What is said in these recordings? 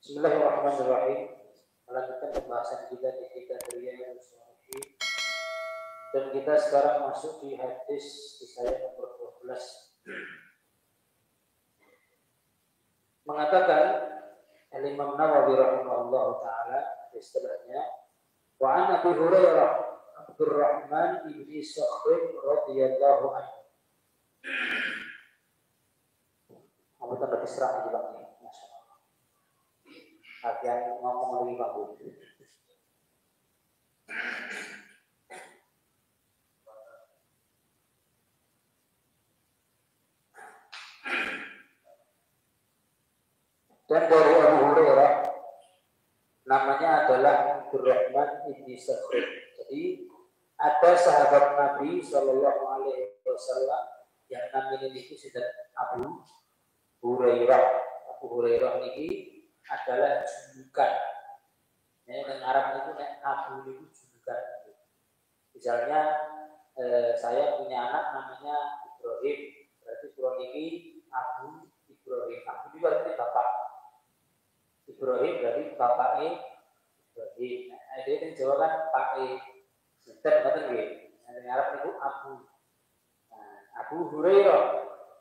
Bismillahirrahmanirrahim. Melanjutkan pembahasan kita di kitab Riyadhus Shalihin. Dan kita sekarang masuk di hadis di ayat nomor 12. Mengatakan Imam Nawawi rahimahullahu taala istilahnya wa an Abi Hurairah Abdurrahman ibni Sakhr radhiyallahu anhu. Apa tanda diserah di belakang? Akhirnya ngomong lebih bagus. Dan dari Abu Hurairah namanya adalah Abdurrahman ibni Sakhr. Jadi ada sahabat Nabi Shallallahu Alaihi Wasallam yang namanya itu sudah Abu Hurairah. Abu Hurairah ini adalah julukan. Yang Arab itu Abu itu julukan. Misalnya saya punya anak namanya Ibrahim, berarti Ibrahim ini Abu Ibrahim. Abu itu berarti bapak. Ibrahim berarti bapaknya Ibrahim. Dia yang Jawa kan pakai sinten betul nggih. Yang Arab itu Abu. Nah, Abu Hurairah.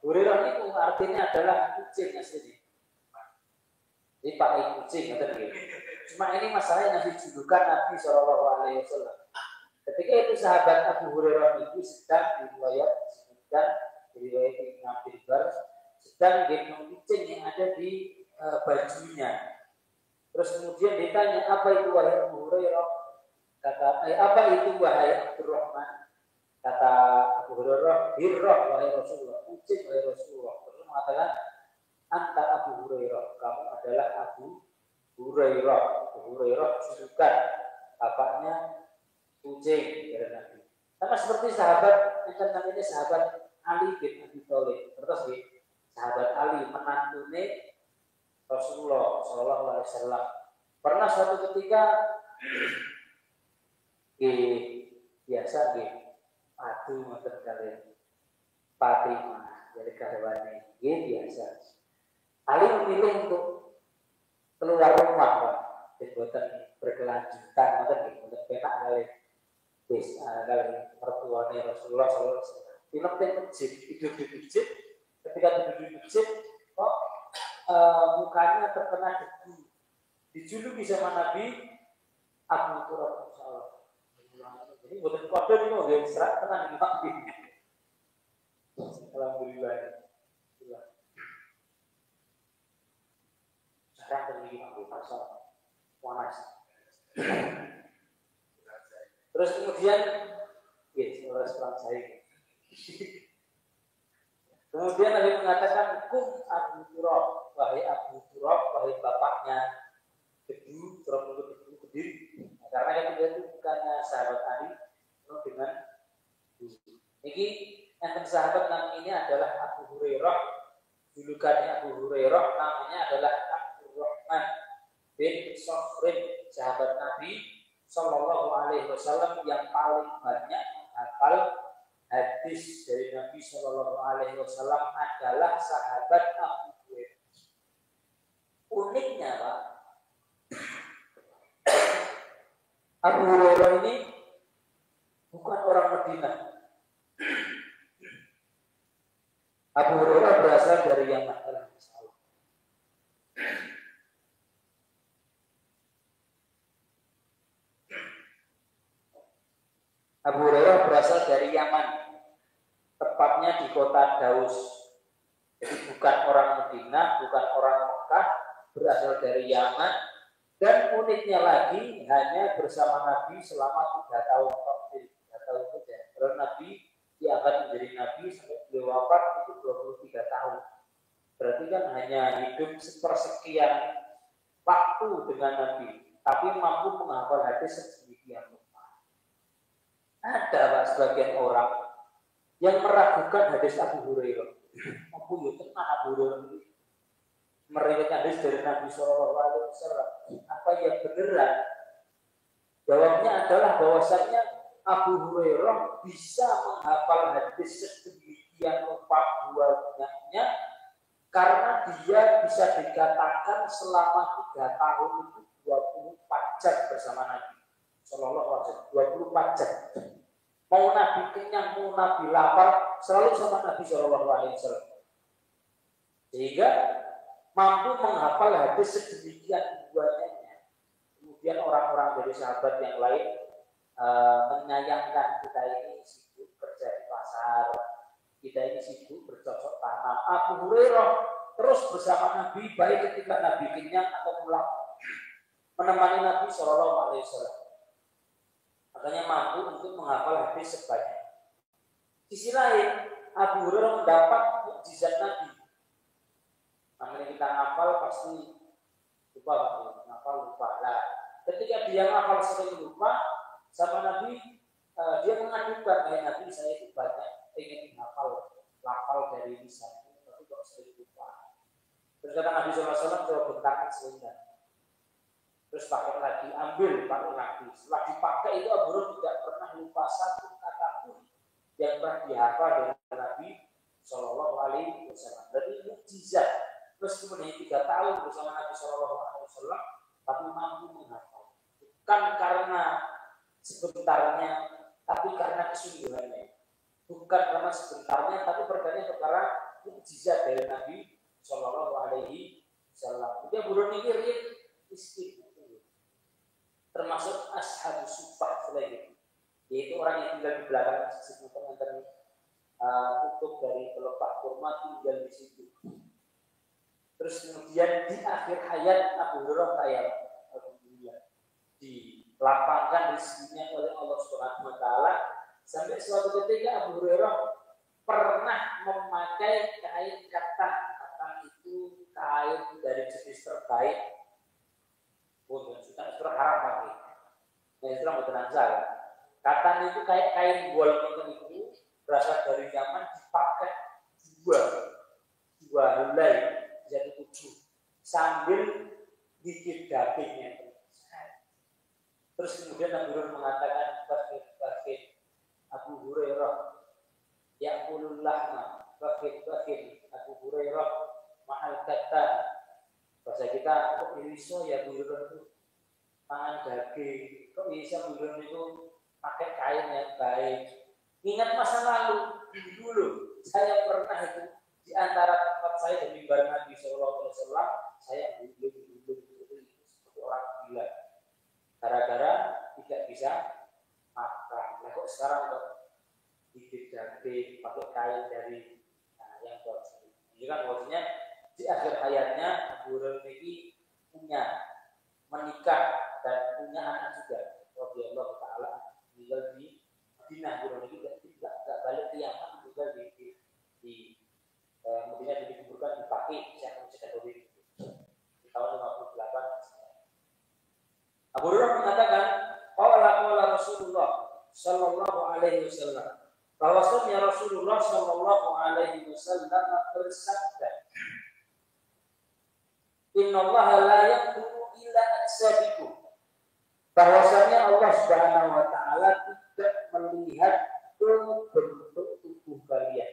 Hurairah itu artinya adalah kucing aslinya. Ini pakai kucing, cuma ini masalahnya ngasih julukan Nabi Shallallahu Alaihi Wasallam. Ketika itu sahabat Abu Hurairah itu sedang diriwayat Ibnu Abdul Bar sedang gendong kucing yang ada di bajunya. Terus kemudian ditanya, apa itu wahai Abu Hurairah? Kata, apa itu wahai Abdurrahman? Kata Abu Hurairah, hirrah wahai Rasulullah, kucing wahai Rasulullah. Terus mengatakan, anta Abu Hurairah, kamu adalah Abu Hurairah. Abu Hurairah julukan bapaknya kucing dari Nabi. Sama seperti sahabat yang namanya sahabat Ali bin Abi Thalib. Terus sahabat Ali menantune Rasulullah Shallallahu Alaihi Wasallam. Pernah suatu ketika biasa aduh ngoten kalian Fatimah dari karyawane biasa. Ali memilih untuk keluar rumah, Pak. Buatan berkelanjutan, buatan penak kali mertuanya Rasulullah SAW. Film masjid, tidur di masjid. Ketika tidur di masjid, kok mukanya terkena debu. Dijuluki sama Nabi Abu Turab Salam. Jadi buatan kode ini mau dia serat tenang di Nabi. Alhamdulillah. Sekarang terjadi Abu Pasal panas. Terus kemudian, respon saya. Kemudian Nabi mengatakan, kum Abu Turab, wahai Abu Turab, wahai bapaknya debu, Turab itu debu berdiri. Nah, karena yang itu bukannya sahabat Ali, penuh dengan debu. Ini yang sahabat namanya ini adalah Abu Hurairah. Julukannya Abu Hurairah namanya adalah Abdurrahman bin Sakhr, sahabat Nabi Shallallahu Alaihi Wasallam yang paling banyak menghafal hadis dari Nabi Shallallahu Alaihi Wasallam adalah sahabat Abu Hurairah. Uniknya Pak, Abu Hurairah ini bukan orang Madinah. Abu Hurairah berasal dari Yaman. Abu Hurairah berasal dari Yaman, tepatnya di kota Daus. Jadi bukan orang Madinah, bukan orang Mekah, berasal dari Yaman. Dan uniknya lagi, hanya bersama Nabi selama 3 tahun. 3 tahun saja. Karena Nabi diangkat menjadi Nabi sampai beliau wafat itu 23 tahun. Berarti kan hanya hidup sepersekian waktu dengan Nabi, tapi mampu menghafal hadis sedemikian rupa. Ada Pak sebagian orang yang meragukan hadis Abu Hurairah. Abu Hurairah ini meriwayatkan hadis dari Nabi Shallallahu Alaihi Wasallam. Apa yang beneran? Jawabnya adalah bahwasanya Abu Hurairah bisa menghafal hadis sedemikian rupa banyaknya karena dia bisa dikatakan selama 3 tahun itu 24 jam bersama Nabi Sallallahu Alaihi Wasallam, 24 jam. Mau Nabi kenyang, mau Nabi lapar, selalu sama Nabi Sallallahu Alaihi Wasallam. Sehingga mampu menghafal hadis sedemikian banyaknya. Kemudian orang-orang dari sahabat yang lain menyayangkan kita ini sibuk kerja di pasar, kita ini sibuk bercocok tanam. Abu Hurairah terus bersama Nabi, baik ketika Nabi kenyang atau pulang, menemani Nabi Shallallahu Alaihi Wasallam. Makanya mampu untuk menghafal hadis sebanyak. Sisi lain, Abu Hurairah mendapat mukjizat Nabi. Namanya kita ngapal pasti lupa, lupa. Nah, ketika dia ngapal sering lupa, sama Nabi dia mengadukan, Nabi saya itu banyak ingin menghafal dari lisanku, tapi kok sering lupa. Terus kata Nabi SAW, coba bentangkan selendang. Terus pakai lagi, pakai lagi. Setelah dipakai itu Abu Hurairah tidak pernah lupa satu kata pun yang pernah dihafal dari Nabi Shallallahu Alaihi Wasallam. Jadi mukjizat. Terus kemudian 3 tahun bersama Nabi Shallallahu Alaihi Wasallam, tapi mampu menghafal. Bukan karena sebentarnya, tapi karena kesungguhannya. Bukan karena sebentarnya, tapi perkara mukjizat dari Nabi Shallallahu Alaihi Wasallam. Dia burung ini miskin, termasuk ashabus suffah selain yaitu orang yang tinggal di belakang masjid pengantar tutup dari pelepah kurma tinggal di situ. Terus kemudian di akhir hayat Abu Hurairah kaya, alhamdulillah, dilapangkan rezekinya oleh Allah Subhanahu Wa Taala sampai suatu ketika Abu Hurairah pernah memakai kain katan. Katan itu kain dari jenis terbaik. Bukan sudah haram pakai. Nah, Islam betul saja. Katan itu kayak kain bol itu berasal dari Yaman, dipakai dua helai jadi 7 sambil gigit dagingnya. Terus kemudian Abu Hurairah mengatakan bakit Abu Hurairah ya'kulul lahma bakit Abu Hurairah mahal kata. Bahasa kita kok bisa ya Abu Hurairah itu pangan daging, kok bisa Abu Hurairah itu pakai kain yang baik. Ingat masa lalu dulu saya pernah itu di antara tempat saya di mimbar Nabi Sallallahu Alaihi Wasallam, saya belum seperti orang gila gara-gara tidak bisa makan. Nah, kok sekarang kok gigit daging pakai kain dari yang bagus. Ini kan maksudnya di akhir hayatnya Abu Hurairah ini punya menikah dan punya anak juga. Radhiyallahu taala tinggal di Madinah. Abu Hurairah ini tidak balik ke Yaman, tinggal di Madinah, dikuburkan di Baqi di tahun 58. Abu Hurairah mengatakan, qala Rasulullah sallallahu alaihi wasallam, bahwasanya Rasulullah sallallahu alaihi wasallam bersabda, innallaha la yanzuru ila ajsadikum, bahwasanya Allah Subhanahu wa taala tidak melihat ke bentuk tubuh kalian,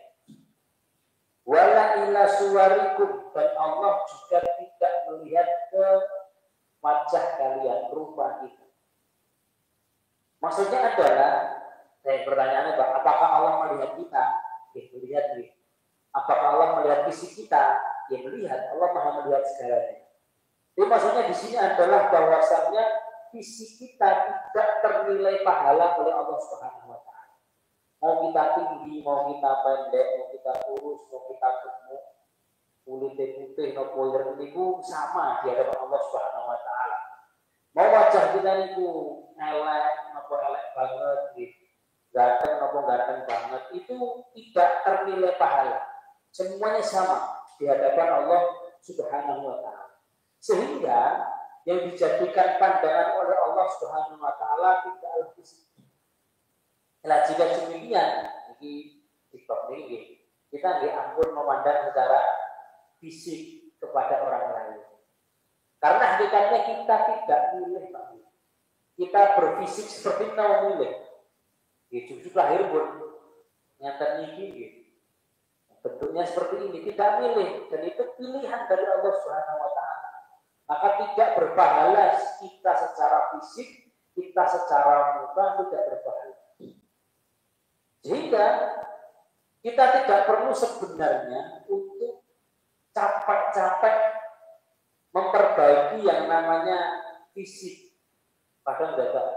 wala ila suwarikum, dan Allah juga tidak melihat ke wajah kalian, rupa itu. Maksudnya adalah, pertanyaannya, apakah Allah melihat kita? Ya, melihat. Apakah Allah melihat fisik kita? Ya, melihat. Allah Maha melihat segalanya. Jadi maksudnya di sini adalah bahwasannya fisik kita tidak ternilai pahala oleh Allah Subhanahu wa taala. Mau kita tinggi, mau kita pendek, mau kita kurus, mau kita gemuk, kulit putih, mau poler itu sama di hadapan Allah Subhanahu wa taala. Mau wajah kita itu elek, apa elek banget, ganteng apa ganteng banget, itu tidak ternilai pahala. Semuanya sama di hadapan Allah Subhanahu wa taala. Sehingga yang dijadikan pandangan oleh Allah Subhanahu wa taala tidaklah fisik. Nah, jika demikian, ini kita nggak ampun memandang secara fisik kepada orang lain. Karena hakikatnya kita tidak milih, Pak. Kita berfisik seperti mau milih. Cucu lahir pun nyata niki. bentuknya seperti ini, tidak milih, dan itu pilihan dari Allah Subhanahu wa taala. Maka tidak berpahala kita secara fisik, kita secara muka tidak berpahala. Sehingga kita tidak perlu sebenarnya untuk capek-capek memperbaiki yang namanya fisik. Padahal tidak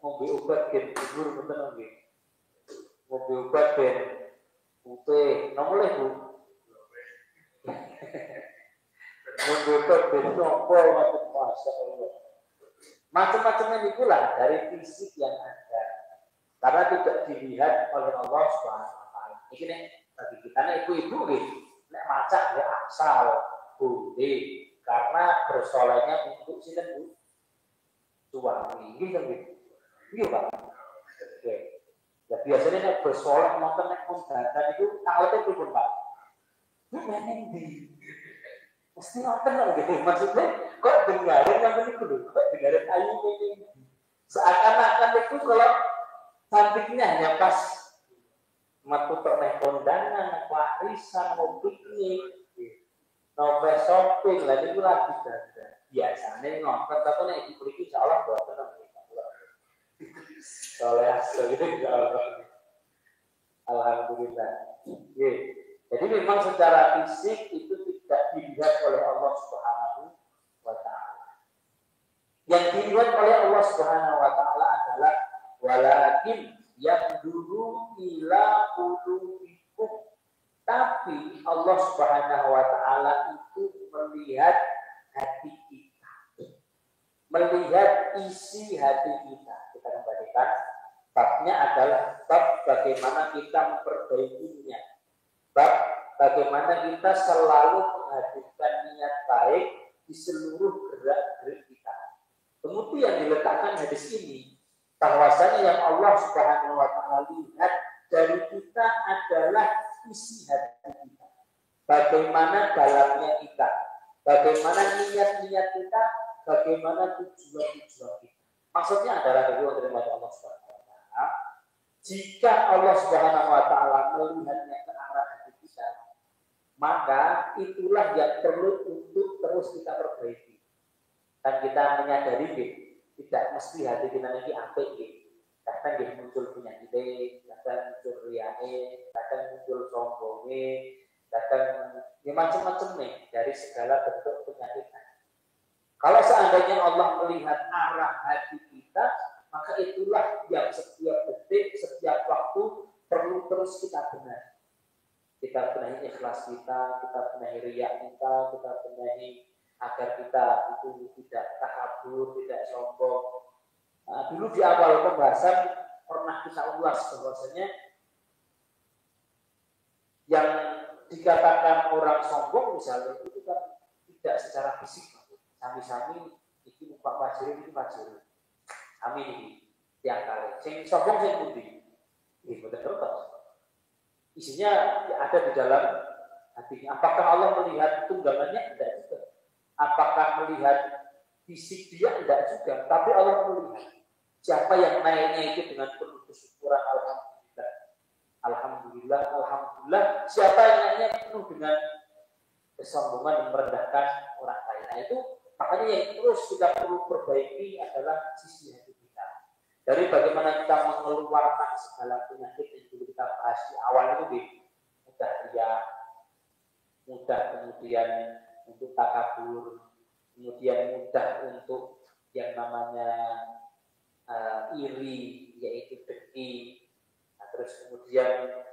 ngombe obat gen gugur betul ngombe. Ngombe obat gen putih, nomor Bu. Ngombe obat gen nopo macam-macam. Macam-macamnya itulah dari fisik yang ada. Karena tidak dilihat oleh Allah Subhanahu wa taala. Iki nek bagi kita nek ibu-ibu nggih, nek maca ya asal boleh karena bersolehnya untuk sinten Bu? Suami. Nggih kan nggih. Iya Pak. Oke. Ya biasanya nek bersoleh nonton nek kondangan itu taute pripun Pak? Meneng ndi? Mesti nonton lho gitu. Maksudnya kok dengarin yang itu lho, kok dengarin ayu ini. Seakan-akan itu kalau cantiknya hanya pas metu nek kondangan, warisan, mau piknik, novel shopping, lah itu lagi dada. Biasanya nonton tapi nek iki mriki insyaallah boten nonton. Soleh asli insyaallah. Alhamdulillah. Jadi memang secara fisik itu tidak dilihat oleh Allah Subhanahu wa taala. Yang dilihat oleh Allah Subhanahu wa taala adalah walakin yanduru ila qulubikum. Tapi Allah Subhanahu wa taala itu melihat hati kita. Melihat isi hati kita. Kita kembalikan babnya adalah bab bagaimana kita memperbaikinya. Bab bagaimana kita selalu menghadirkan niat baik di seluruh gerak-gerik kita. Kemudian diletakkan hadis ini bahwasanya yang Allah Subhanahu wa taala lihat dari kita adalah isi hati kita. Bagaimana dalamnya kita, bagaimana niat-niat kita, bagaimana tujuan-tujuan kita. Maksudnya adalah dari Allah Subhanahu wa taala. Jika Allah Subhanahu wa taala melihatnya ke arah hati kita, maka itulah yang perlu untuk terus kita perbaiki. Dan kita menyadari tidak mesti hati kita ini apik nggih. Kadang nggih muncul penyakit, kadang muncul riane, kadang muncul sombonge, kadang ya macam-macam nih dari segala bentuk penyakit. Kalau seandainya Allah melihat arah hati kita, maka itulah yang setiap detik, setiap waktu perlu terus kita benahi. Kita benahi ikhlas kita benahi riya kita benahi agar kita itu tidak takabur, tidak sombong. Nah, dulu di awal pembahasan pernah kita ulas bahwasanya yang dikatakan orang sombong misalnya itu kan tidak secara fisik. Sami-sami iki numpak pajero iki pajero. Sami iki tiang kali. Sing sombong sing pundi? Nggih boten terus. Isinya ada di dalam hatinya. Apakah Allah melihat tunggangannya? Tidak juga. Apakah melihat fisik dia? Tidak juga. Tapi Allah melihat siapa yang naiknya itu dengan penuh kesyukuran. Alhamdulillah. Alhamdulillah. Alhamdulillah. Siapa yang naiknya penuh dengan kesombongan dan merendahkan orang lain. Nah itu makanya yang terus kita perlu perbaiki adalah sisi hati kita. Dari bagaimana kita mengeluarkan segala penyakit yang dulu kita bahas di awal itu mudah riya, mudah kemudian untuk takabur, kemudian mudah untuk yang namanya iri, yaitu dengki, nah, terus kemudian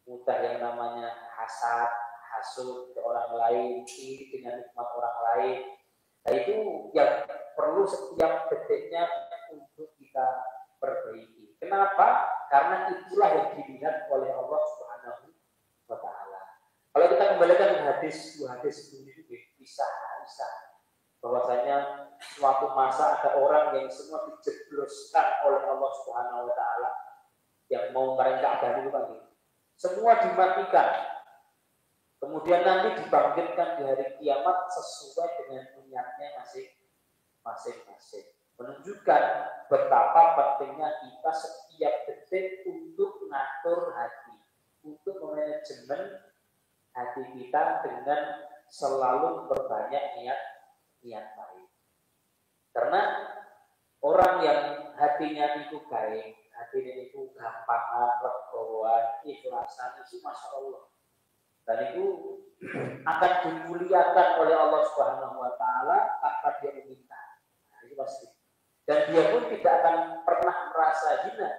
mudah yang namanya hasad, hasud ke orang lain, iri dengan nikmat orang lain. Nah itu yang perlu setiap detiknya untuk kita perbaiki. Kenapa? Karena itulah yang dilihat oleh Allah Subhanahu wa taala. Kalau kita kembalikan dua hadis sebelum itu bisa bahwasanya suatu masa ada orang yang semua dijebloskan oleh Allah Subhanahu wa taala yang mau mereka abadi itu kan. Semua dimatikan. Kemudian nanti dibangkitkan di hari kiamat sesuai dengan niatnya masing-masing. Menunjukkan betapa pentingnya kita setiap detik untuk mengatur hati, untuk memanajemen hati kita dengan selalu berbanyak niat baik. Karena orang yang hatinya itu baik, hatinya itu gampangan, legowo, ikhlasan itu masya Allah. Dan itu akan dimuliakan oleh Allah Subhanahu Wa Taala tanpa dia meminta. Nah, itu pasti. Dan dia pun tidak akan pernah merasa hina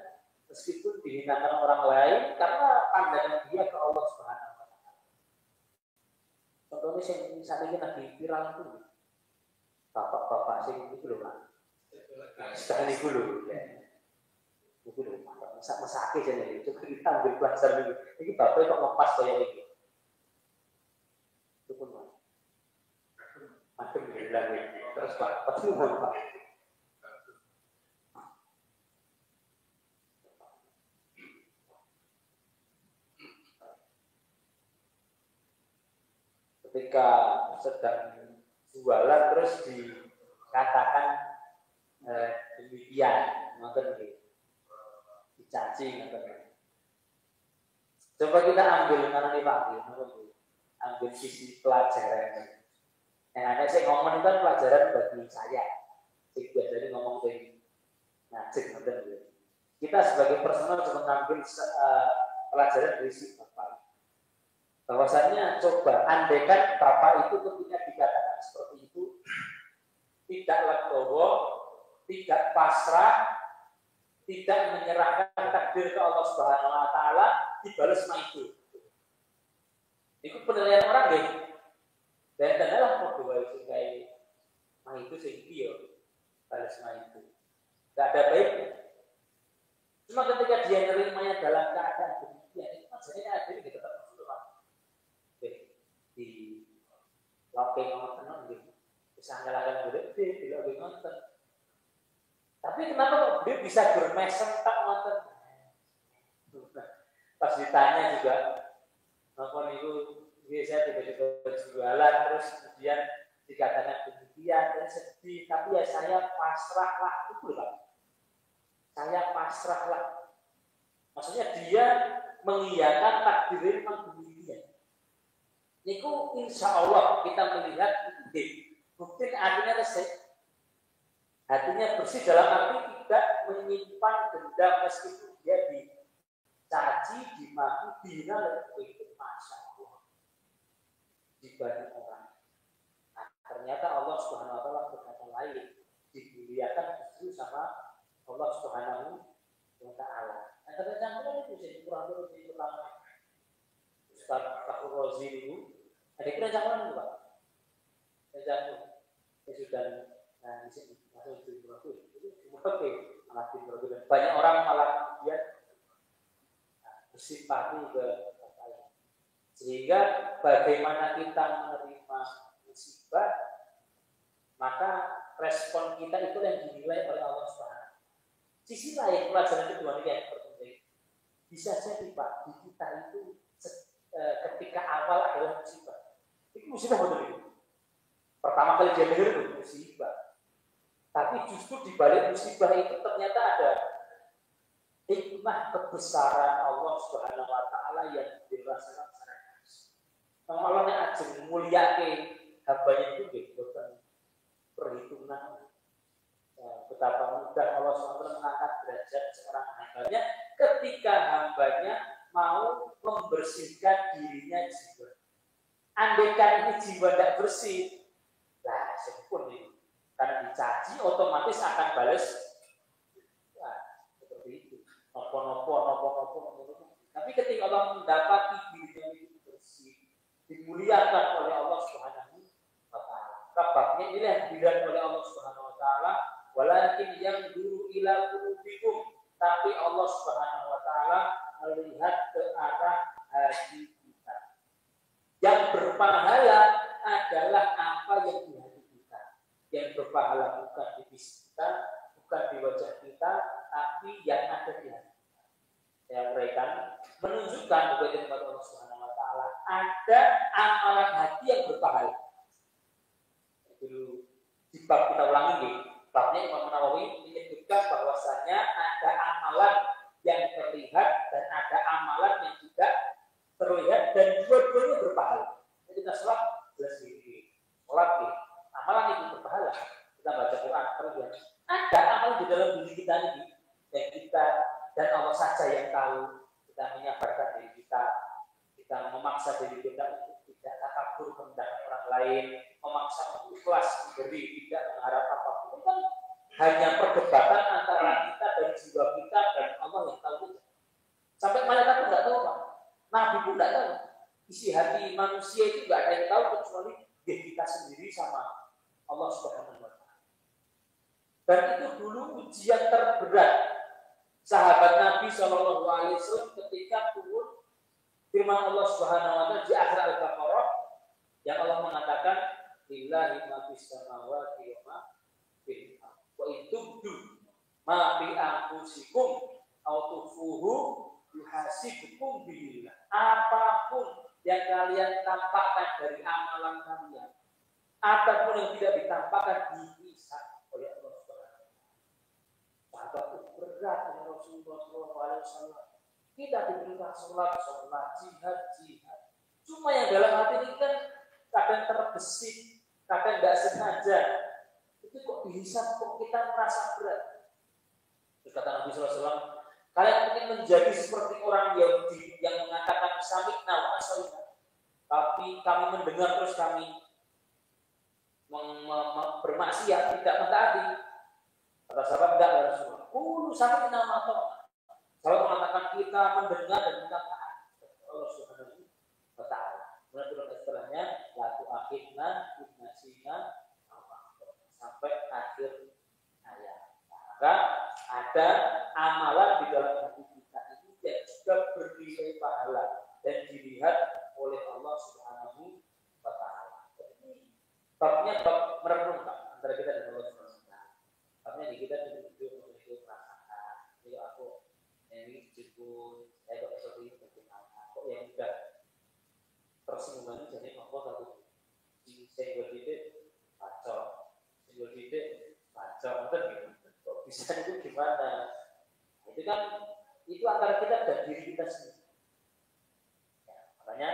meskipun dihinakan orang lain karena pandangan dia ke Allah Subhanahu Wa Taala. Contohnya yang misalnya lagi viral itu, bapak-bapak sing itu loh, sekali dulu, ya. Itu loh, masak aja nih. Coba kita ambil pelajaran dulu. Ini bapak kok ngepas kayak ini. Itu pun macam bilang terus pak, pasti mau pak. Ketika sedang jualan terus dikatakan demikian, mungkin dicaci, mungkin. Coba kita ambil mana nih pak, ambil sisi pelajaran. Yang ada saya ngomong itu kan pelajaran bagi saya. Saya biasanya ngomong dari ngajak, mungkin. Kita sebagai personal coba ngambil pelajaran dari si bapak. Bahwasannya coba andaikan bapak itu ketika dikatakan seperti itu tidak legowo, tidak pasrah, tidak menyerahkan takdir ke Allah Subhanahu Wa Taala, dibalas itu. Itu penilaian orang deh. Dan adalah kedua itu kayak itu sehingga balas itu. Gak ada baiknya. Cuma ketika dia nerimanya dalam keadaan demikian, itu maksudnya ada yang kita tetap di loking nonton gitu, bisa ngelakuin berarti di loking nonton. Tapi kenapa kok dia bisa bermesem tak nonton? Pas ditanya juga, nonton itu biasa tiba-tiba jualan terus kemudian dikatakan demikian dan sedih, tapi ya saya pasrah lah itu lah. Saya pasrah lah. Maksudnya dia mengiyakan takdir memang demikian. Niku insya Allah kita melihat mungkin artinya resik, hatinya bersih dalam arti tidak menyimpan dendam meskipun dia dicaci, dimaki, dihina itu masya Allah dibanding orang. Nah, ternyata Allah Subhanahu Wa Taala berkata lain, dimuliakan justru sama Allah Subhanahu Wa Taala. Nah, kadang-kadang itu saya kurang lebih pertama. Ustaz Fakhur Razi itu ada kira jangan Pak. Jangan sudah di sini masuk di waktu itu oke malah berbeda. Banyak orang malah dia bersimpati ke saya. Sehingga bagaimana kita menerima musibah, maka respon kita itu yang dinilai oleh Allah Subhanahu. Sisi lain pelajaran kedua ini yang terpenting. Bisa jadi Pak, di kita itu ketika awal adalah musibah. Itu musibah betul itu. Pertama kali dia dengar itu musibah. Tapi justru di balik musibah itu ternyata ada hikmah kebesaran Allah Subhanahu Wa Taala yang dirasakan secara langsung. Allah yang ajeng mulyake hambanya itu bukan perhitungan. Betapa mudah Allah SWT mengangkat derajat seorang hambanya ketika hambanya mau membersihkan dirinya jiwa. Andaikan ini jiwa tidak bersih, lah sepun ini karena dicaci otomatis akan balas. Nah, seperti itu. Nopo. Tapi ketika Allah mendapati dirinya itu bersih, dimuliakan oleh Allah Subhanahu Wa Taala. Sebabnya inilah yang dilihat oleh Allah Subhanahu Wa Taala. Walakin yang dulu ila qulubikum, tapi Allah Subhanahu Wa Taala melihat ke arah hati kita. Yang berpahala adalah apa yang di hati kita. Yang berpahala bukan di fisik kita, bukan di wajah kita, tapi yang ada di hati kita. Yang mereka menunjukkan kepada Allah Subhanahu Wa Taala ada amalan hati yang berpahala. Itu di bab kita ulangi nih. Babnya Imam Nawawi menyebutkan bahwasanya ada amalan yang terlihat dan ada amalan yang tidak terlihat dan dua-duanya berpahala. ada amal di dalam diri kita ini, dan kita dan Allah saja yang tahu. Kita menyabarkan diri kita memaksa diri kita untuk tidak takabur kehendak orang lain, memaksa untuk ikhlas memberi, tidak mengharap apapun. Itu kan hanya perdebatan antara kita dan jiwa kita dan Allah yang tahu. Sampai malaikat pun nggak tahu, Pak. Nabi pun nggak tahu. Isi hati manusia itu nggak ada yang tahu kecuali diri kita sendiri sama Allah Subhanahu wa Ta'ala. Dan itu dulu ujian terberat sahabat Nabi Shallallahu Alaihi Wasallam ketika turun firman Allah Subhanahu Wa Ta'ala di akhir Al-Baqarah yang Allah mengatakan lillahi ma fis samawati wa ma fil ardh wa in tubdu ma fi anfusikum aw tukhfuhu yuhasibukum billah. Apapun yang kalian tampakkan dari amalan kalian ataupun yang tidak ditampakkan dihisab oleh Allah Subhanahu wa Ta'ala. Sahabat itu berat dengan Rasulullah SAW. Kita diperintah sholat, jihad. Cuma yang dalam hati ini kan kadang terbesit, kadang tidak sengaja. Itu kok dihisab, kok kita merasa berat. Terus kata Nabi SAW, kalian mungkin menjadi seperti orang Yahudi yang mengatakan sami'na wa ata'na, tapi kami mendengar terus kami bermaksiat, tidak mentaati. Kata sahabat, tidak ya Rasulullah. Qulu sami'na wa ata'na. Sahabat mengatakan kita mendengar dan kita taat. Allah Subhanahu wa Ta'ala. Kemudian istilahnya la tu'akhidna in nasina sampai akhir ayat. Maka ada amalan di dalam hati kita ini yang juga bernilai pahala dan dilihat oleh Allah Subhanahu wa Ta'ala. Ini babnya bab merenungkan antara kita dan Allah Subhanahu wa Ta'ala. Babnya di kita duduk memiliki perasaan. Jadi aku ini jemput, saya kok seperti ini bagaimana? Kok yang udah tersinggungan jadi Allah satu di senggol titik bacot, senggol titik bacot, betul gitu. Bisa itu gimana? Itu kan itu antara kita dan diri kita sendiri. Ya, makanya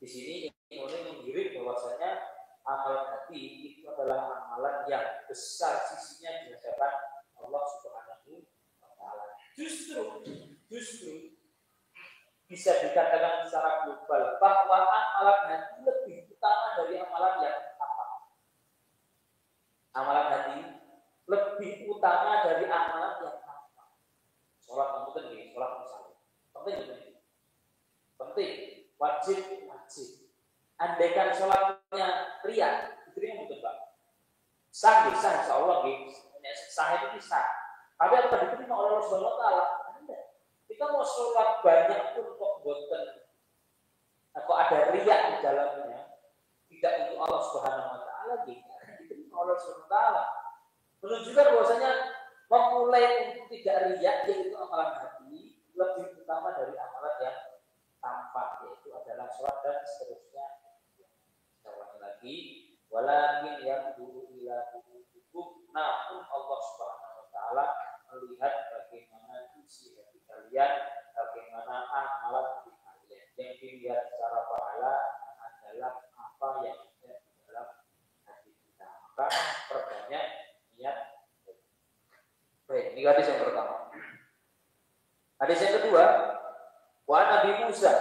di sini ingin menggiring bahwasanya amalan hati itu adalah amalan yang besar sisinya di hadapan Allah Subhanahu wa Ta'ala. Justru bisa dikatakan secara global bahwa amalan hati lebih utama dari amalan yang apa? Amalan hati lebih utama dari amalan yang apa? Sholat mungkin nih, sholat misalnya. Penting, wajib. Andaikan sholatnya ria, diterima betul Pak. Sah, insya Allah, sah itu bisa. Tapi apakah diterima oleh Allah Subhanahu wa Ta'ala? Kita mau sholat banyak pun kok boten. Kok ada ria di dalamnya? Tidak untuk Allah Subhanahu wa Ta'ala, diterima oleh Allah Subhanahu wa Ta'ala. Menunjukkan bahwasanya memulai untuk tidak riak yaitu amalan hati lebih utama dari amalan yang tampak, yaitu adalah sholat dan seterusnya. Sekali lagi, walakin yang dulu ila hukum, namun Allah Subhanahu wa Ta'ala melihat bagaimana isi hati kalian, bagaimana amalan hati kalian. Yang dilihat secara pahala adalah apa yang ada di dalam hati kita. Maka perbanyak niat. Baik, ini hadis yang pertama. Hadis yang kedua, wa Nabi Musa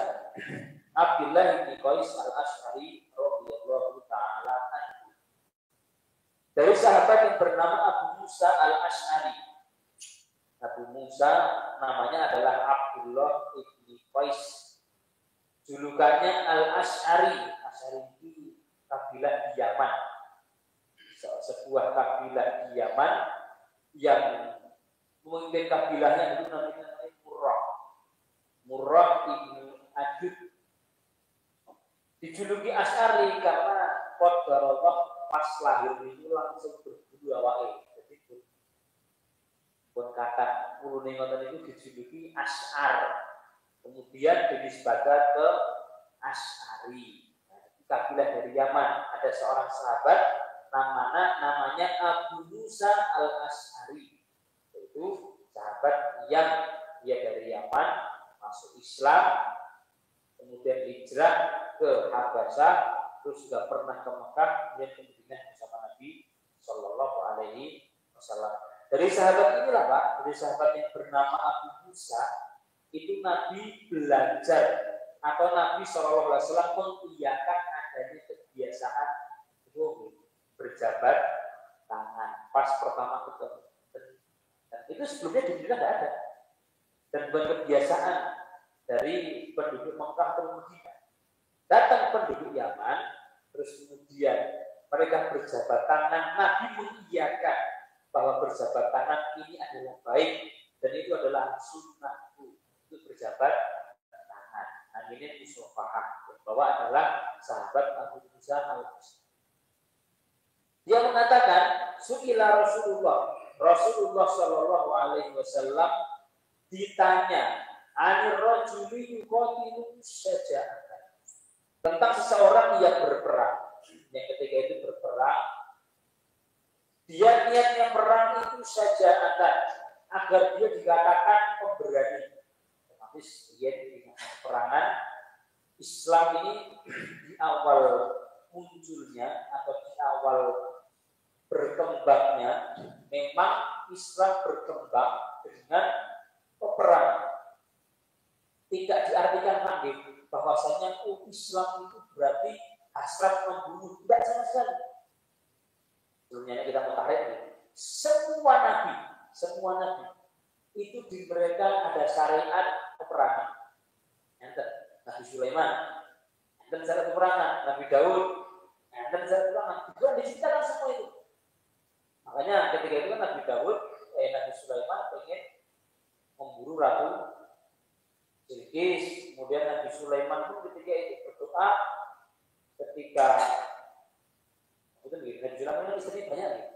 Abdullah bin Qais al-Asy'ari radhiyallahu ta'ala anhu. Dari sahabat yang bernama Abu Musa al-Asy'ari. Abu Musa namanya adalah Abdullah bin Qais. Julukannya al-Asy'ari. Asy'ari itu kabilah di Yaman. Sebuah kabilah di Yaman yang memimpin kabilahnya itu namanya Murrah ibnu Adud. Dijuluki Asy'ari karena qadarullah pas lahir itu langsung berbulu awake. Jadi pun kata ulune ngoten itu dijuluki Asy'ar. Kemudian dinisbatkan ke Asy'ari. Kabilah dari Yaman. Ada seorang sahabat namanya Abu Musa al-Asy'ari. Itu sahabat yang dia dari Yaman masuk Islam, kemudian hijrah ke Habasyah, terus juga pernah ke Mekah, kemudian ke Madinah bersama Nabi Sallallahu Alaihi Wasallam. Dari sahabat inilah Pak, dari sahabat yang bernama Abu Musa, itu Nabi belajar atau Nabi SAW mengiyakan adanya kebiasaan itu berjabat tangan pas pertama ketemu. Dan itu sebelumnya di Madinah tidak ada. Dan bukan kebiasaan dari penduduk Mekah atau Madinah. Datang penduduk Yaman, terus kemudian mereka berjabat tangan, Nabi mengiyakan bahwa berjabat tangan ini adalah baik dan itu adalah sunnahku untuk berjabat tangan. Nah ini musafahah bahwa adalah sahabat Abu Musa al-Ash'ari. Dia mengatakan, Su'ila Rasulullah Shallallahu Alaihi Wasallam ditanya, anir rajuli yuqatilu syaja'atan, tentang seseorang yang berperang. Yang ketika itu berperang, dia niatnya perang itu syaja'atan, agar dia dikatakan pemberani. Otomatis dia di perangan Islam ini di awal munculnya atau di awal berkembangnya, memang Islam berkembang dengan peperangan. Tidak diartikan lagi bahwasanya Islam itu berarti hasrat membunuh, tidak sama sekali. Sebelumnya kita mutakhir, semua nabi itu di mereka ada syariat peperangan. Nabi Sulaiman, dan syariat peperangan, Nabi Daud, dan syariat peperangan. Itu diceritakan semua itu. Makanya ketika itu kan Nabi Daud, Nabi Sulaiman pengen memburu ratu Bilqis. Kemudian Nabi Sulaiman pun ketika itu berdoa, ketika itu begini, Nabi Sulaiman istrinya banyak nih,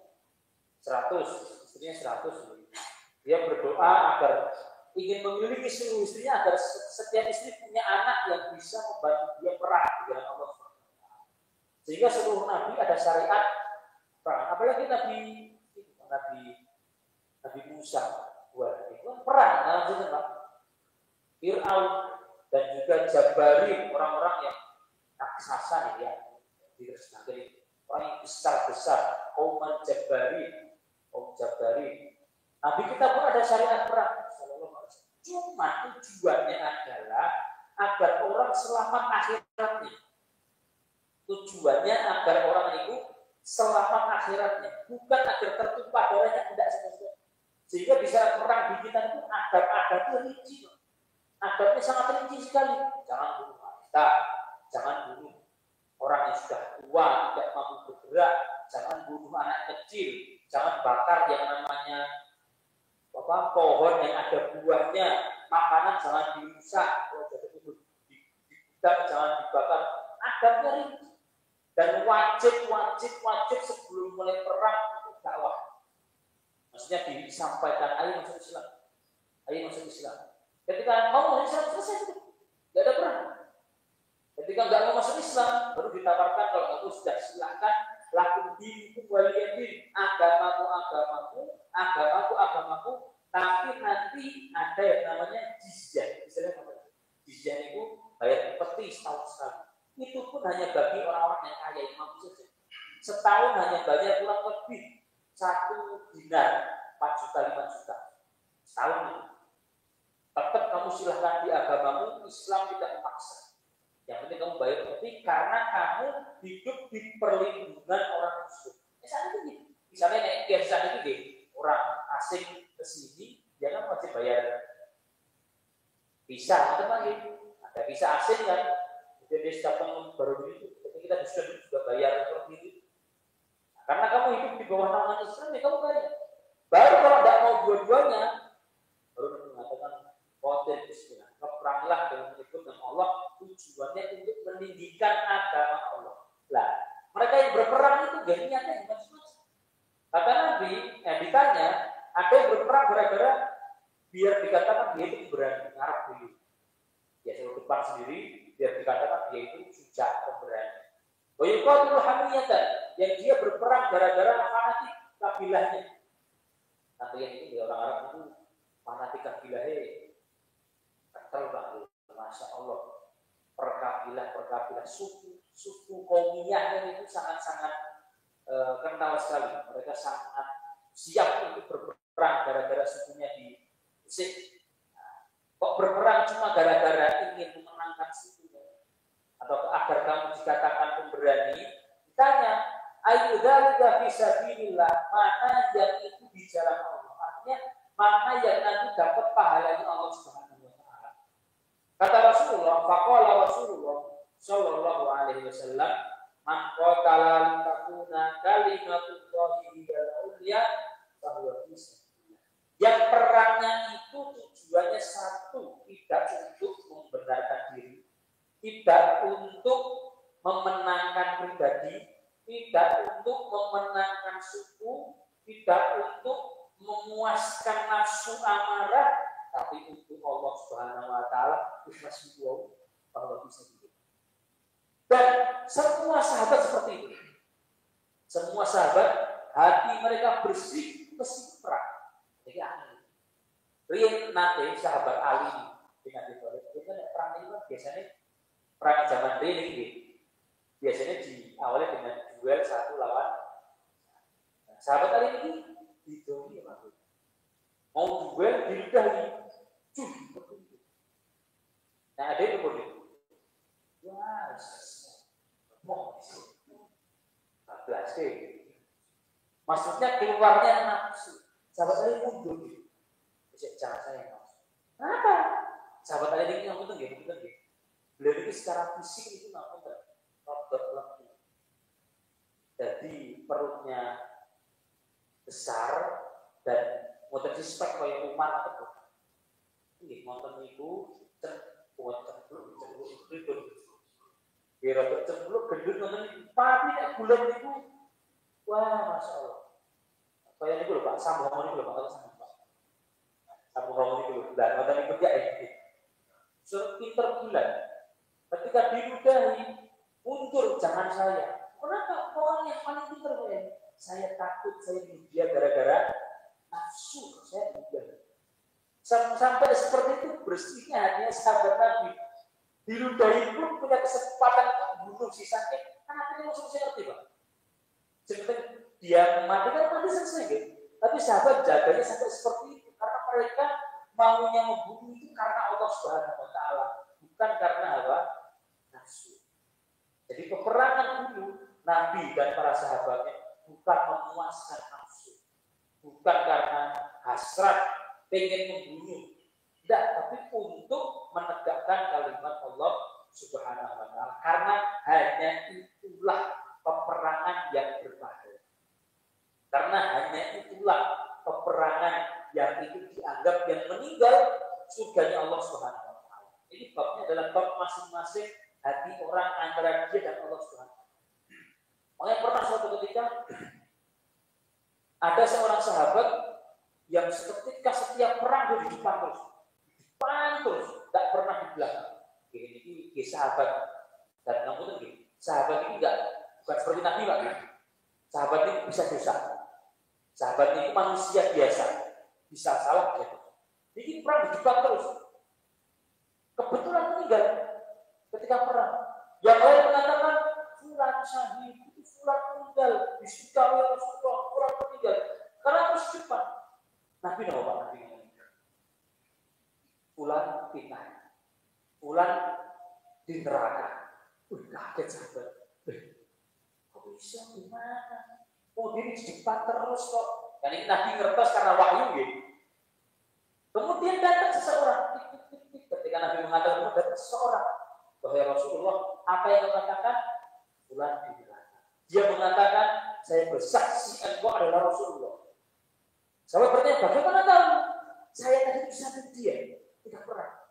100, istrinya 100. Dia berdoa agar ingin memiliki seluruh istrinya, agar setiap istri punya anak yang bisa membantu dia perang di jalan Allah. Sehingga seluruh nabi ada syariat perang. Apalagi Nabi Musa, itu perang langsung Pak. Fir'aun dan juga Jabari, orang-orang yang raksasa ya, jadi orang yang besar-besar, kaum Jabari. Nabi kita pun ada syariat perang. Cuma tujuannya adalah agar orang selamat akhiratnya. Tujuannya agar orang itu selamat akhiratnya, bukan agar tertumpah darahnya, tidak seperti. Sehingga bisa perang di kita itu adab-adabnya rinci. Adabnya sangat rinci sekali. Jangan bunuh wanita, jangan bunuh orang yang sudah tua, tidak mampu bergerak, jangan bunuh anak kecil, jangan bakar yang namanya pohon yang ada buahnya, makanan jangan dirusak, kalau jadi itu dibudak jangan dibakar. Adabnya rinci. Dan wajib sebelum mulai perang itu dakwah. Maksudnya disampaikan, ayo masuk Islam. Ketika mau masuk Islam selesai itu, tidak ada perang. Ketika nggak mau masuk Islam, baru ditawarkan kalau kamu sudah silakan lakum dinukum waliyadin, agamaku, tapi nanti ada yang namanya jizyah. Misalnya jizyah itu bayar peti setahun sekali. Itu pun hanya bagi orang-orang yang kaya yang mampu saja. Setahun hanya bayar kurang lebih 1 dinar, 4 juta, 5 juta. Setahun itu. Tetap kamu silahkan di agamamu, Islam tidak memaksa. Yang penting kamu bayar peti karena kamu hidup di perlindungan orang muslim. Misalnya naik biasa itu orang asing ke sini, dia kan wajib bayar visa, ada visa asing kan. Jadi setiap baru itu, kita juga bayar seperti itu. Karena kamu hidup di bawah naungan Islam, ya kamu bayar. Baru kalau tidak mau dua-duanya, baru mengatakan khotir bismillah, peranglah dengan menyebut nama Allah, tujuannya untuk meninggikan agama Allah. Lah, mereka yang berperang itu gak niatnya macam-macam. Kata Nabi, ditanya, ada yang berperang gara-gara biar dikatakan dia itu berani, ngarep dulu. Ya suruh depan sendiri, biar dikatakan dia itu sujak, pemberani. Wayuqatul hamiyatan, yang dia berperang gara-gara fanatik kabilahnya. Nanti yang ini orang Arab itu fanatik kabilahnya kental, Masya Allah. Perkabilah suku kaumiyahnya itu sangat-sangat kental sekali. Mereka sangat siap untuk berperang. cuma gara-gara ingin memenangkan suku atau agar kamu dikatakan pemberani, ditanya, ayu dzalika fisabilillah, mana yang itu di jalan Allah. Artinya mana yang nanti dapat pahalanya Allah Subhanahu wa taala. Kata Rasulullah, faqala Rasulullah sallallahu alaihi wasallam, man qatala litakuna kalimatullahi hiyal ulya fa huwa fi sabilillah. Yang perangnya itu tujuannya satu, tidak untuk membenarkan diri, tidak untuk memenangkan pribadi, tidak untuk memenangkan suku, tidak untuk memuaskan nafsu amarah, tapi untuk Allah Subhanahu wa taala, ikhlasullah bahwa bisa begitu. Dan semua sahabat seperti itu. Semua sahabat hati mereka bersih meski perang. Jadi aneh. Rian nate sahabat Ali dengan Abi itu kan perang itu biasanya perang zaman dulu gitu. Biasanya diawali dengan duel satu lawan. Nah, sahabat Ali ini didoi ya, mau duel diludahi. Nah ada yang kemudian, wah, mau 14 maksudnya keluarnya nafsu. Sahabat Ali mundur. Cara saya nafsu. Kenapa? Sahabat Ali ini nggak betul gitu. Beliau itu secara fisik itu nggak betul. Lebih. Jadi perutnya besar dan motor spek kayak Umar atau bukan. Ini motor itu buat cenderung biar cenderung gendut motor itu. Tapi tidak bulan itu, wah masya Allah. Kayak ini loh Pak, sambungan ini loh Pak, sambungan ini loh. Dan motor itu dia ini. Pinter bulan. Ketika diludahi, mundur jangan saya. Kenapa? Orang yang paling pinter ya. Saya takut saya diludahi gara-gara nafsu saya diludahi. Sampai seperti itu bersihnya hatinya sahabat Nabi. Diludahi pun punya kesempatan untuk bunuh si sakit. Kan akhirnya langsung saya ngerti Pak. Sebenarnya dia mati kan mati selesai gitu. Tapi sahabat jaganya sampai seperti itu karena mereka maunya membunuh itu karena Allah Subhanahu wa taala, bukan karena apa? Nafsu. Jadi peperangan dulu Nabi dan para sahabatnya bukan memuaskan nafsu, bukan karena hasrat pengen membunuh, tidak, tapi untuk menegakkan kalimat Allah Subhanahu wa taala. Karena hanya itulah peperangan yang berbahaya. Karena hanya itulah peperangan yang itu dianggap yang meninggal surganya Allah Subhanahu wa taala. Ini babnya adalah bab masing-masing hati orang antara dia dan Allah Subhanahu wa taala. Makanya pernah suatu ketika ada seorang sahabat yang ketika setiap perang dia di depan terus, tidak pernah di belakang. Ini sahabat dan kamu tuh sahabat ini bukan seperti Nabi Pak. Sahabat ini bisa dosa. Sahabat ini manusia biasa, bisa salah gitu. Ini perang di depan terus. Kebetulan meninggal ketika perang. Yang lain mengatakan fulan syahid, fulan meninggal, disukai oleh Rasulullah, fulan meninggal. Karena terus di depan. Nabi nama Pak Nabi. Fulan fitnah. Fulan di neraka. Kaget sahabat. Kok bisa gimana? Oh dia di depan terus kok. Dan ini Nabi ngertos karena wahyu gitu. Kemudian datang seseorang. Ketika Nabi mengatakan datang seseorang. Wahai Rasulullah, apa yang kau katakan? Fulan di neraka. Dia mengatakan, saya bersaksi engkau adalah Rasulullah. Sahabat bertanya, bagaimana tahu? Saya tadi bisa dia, tidak pernah.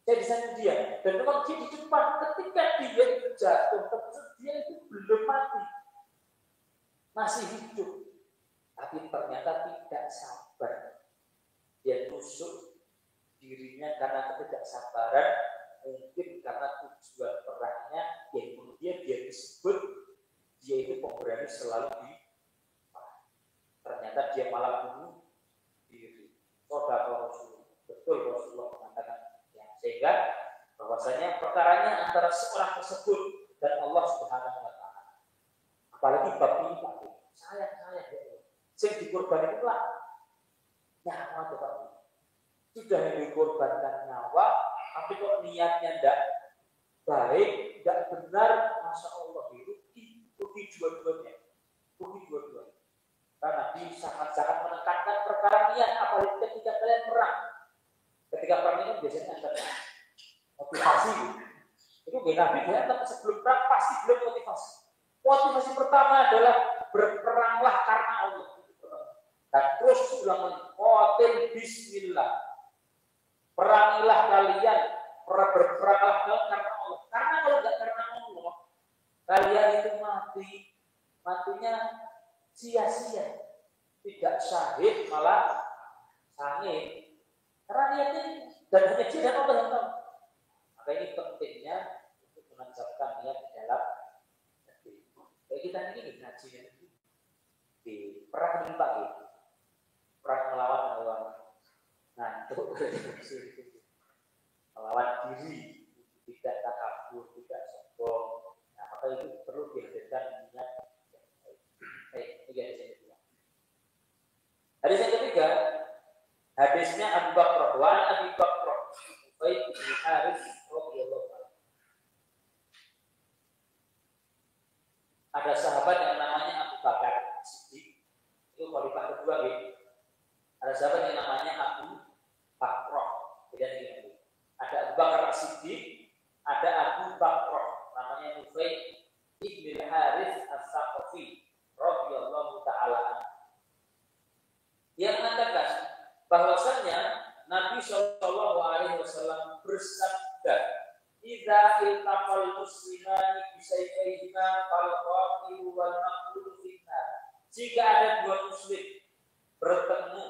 Saya bisa dia, dan memang dia di depan. Ketika dia itu jatuh, dia itu belum mati, masih hidup, tapi ternyata tidak sabar. Dia tusuk dirinya karena ketidaksabaran, mungkin karena tujuan perangnya, yang kemudian dia disebut dia itu pemberani selalu di. Ternyata dia malah bunuh diri. Saudara Rasulullah, betul Rasulullah mengatakan, ya, sehingga bahwasanya perkaranya antara seorang tersebut dan Allah Subhanahu wa taala. Apalagi bab ini Pak, saya sing dikorban itu lah nyawa Pak. Sudah dikorbankan nyawa, tapi kok niatnya tidak baik, tidak benar, masya Allah rugi dua-duanya, rugi dua-duanya. Karena Nabi sangat-sangat menekankan perkara niat, apalagi ketika kalian perang. Ketika perang itu biasanya ada motivasi. Itu Nabi tapi sebelum perang pasti belum motivasi. Motivasi pertama adalah berperanglah karena Allah. Dan terus ulangan qatil bismillah. Perangilah kalian, berperanglah karena Allah. Karena kalau tidak karena Allah, kalian itu matinya sia-sia, tidak syahid malah sangit. Karena niatnya dan hanya dia dan Allah yang tahu. Maka ini pentingnya untuk menancapkan niat di dalam hati. Kayak kita ini ngaji di perang ini pagi, perang melawan hawa ngantuk, melawan diri, tidak takabur, tidak sombong. Nah, maka itu perlu dihadirkan niat. Baik, ini hadis yang kedua. Hadis yang ketiga, hadisnya Abu Bakar, wa Abi Bakar, Ubayd bin Harits radhiyallahu anhu. Ada sahabat yang namanya Abu Bakar Siddiq, itu khalifah kedua gitu. Ada sahabat yang namanya Abu Bakar, beda dengan itu. Ada Abu Bakar Siddiq, ada Abu Bakar, namanya Ubayd bin Harits As-Saqafi radhiyallahu taala anhu. Yang mengatakan bahwasanya Nabi Shallallahu Alaihi Wasallam bersabda, "Idza iltaqal muslimani bisayfihima fal qatil wal maqtul finnar." Jika ada dua muslim bertemu,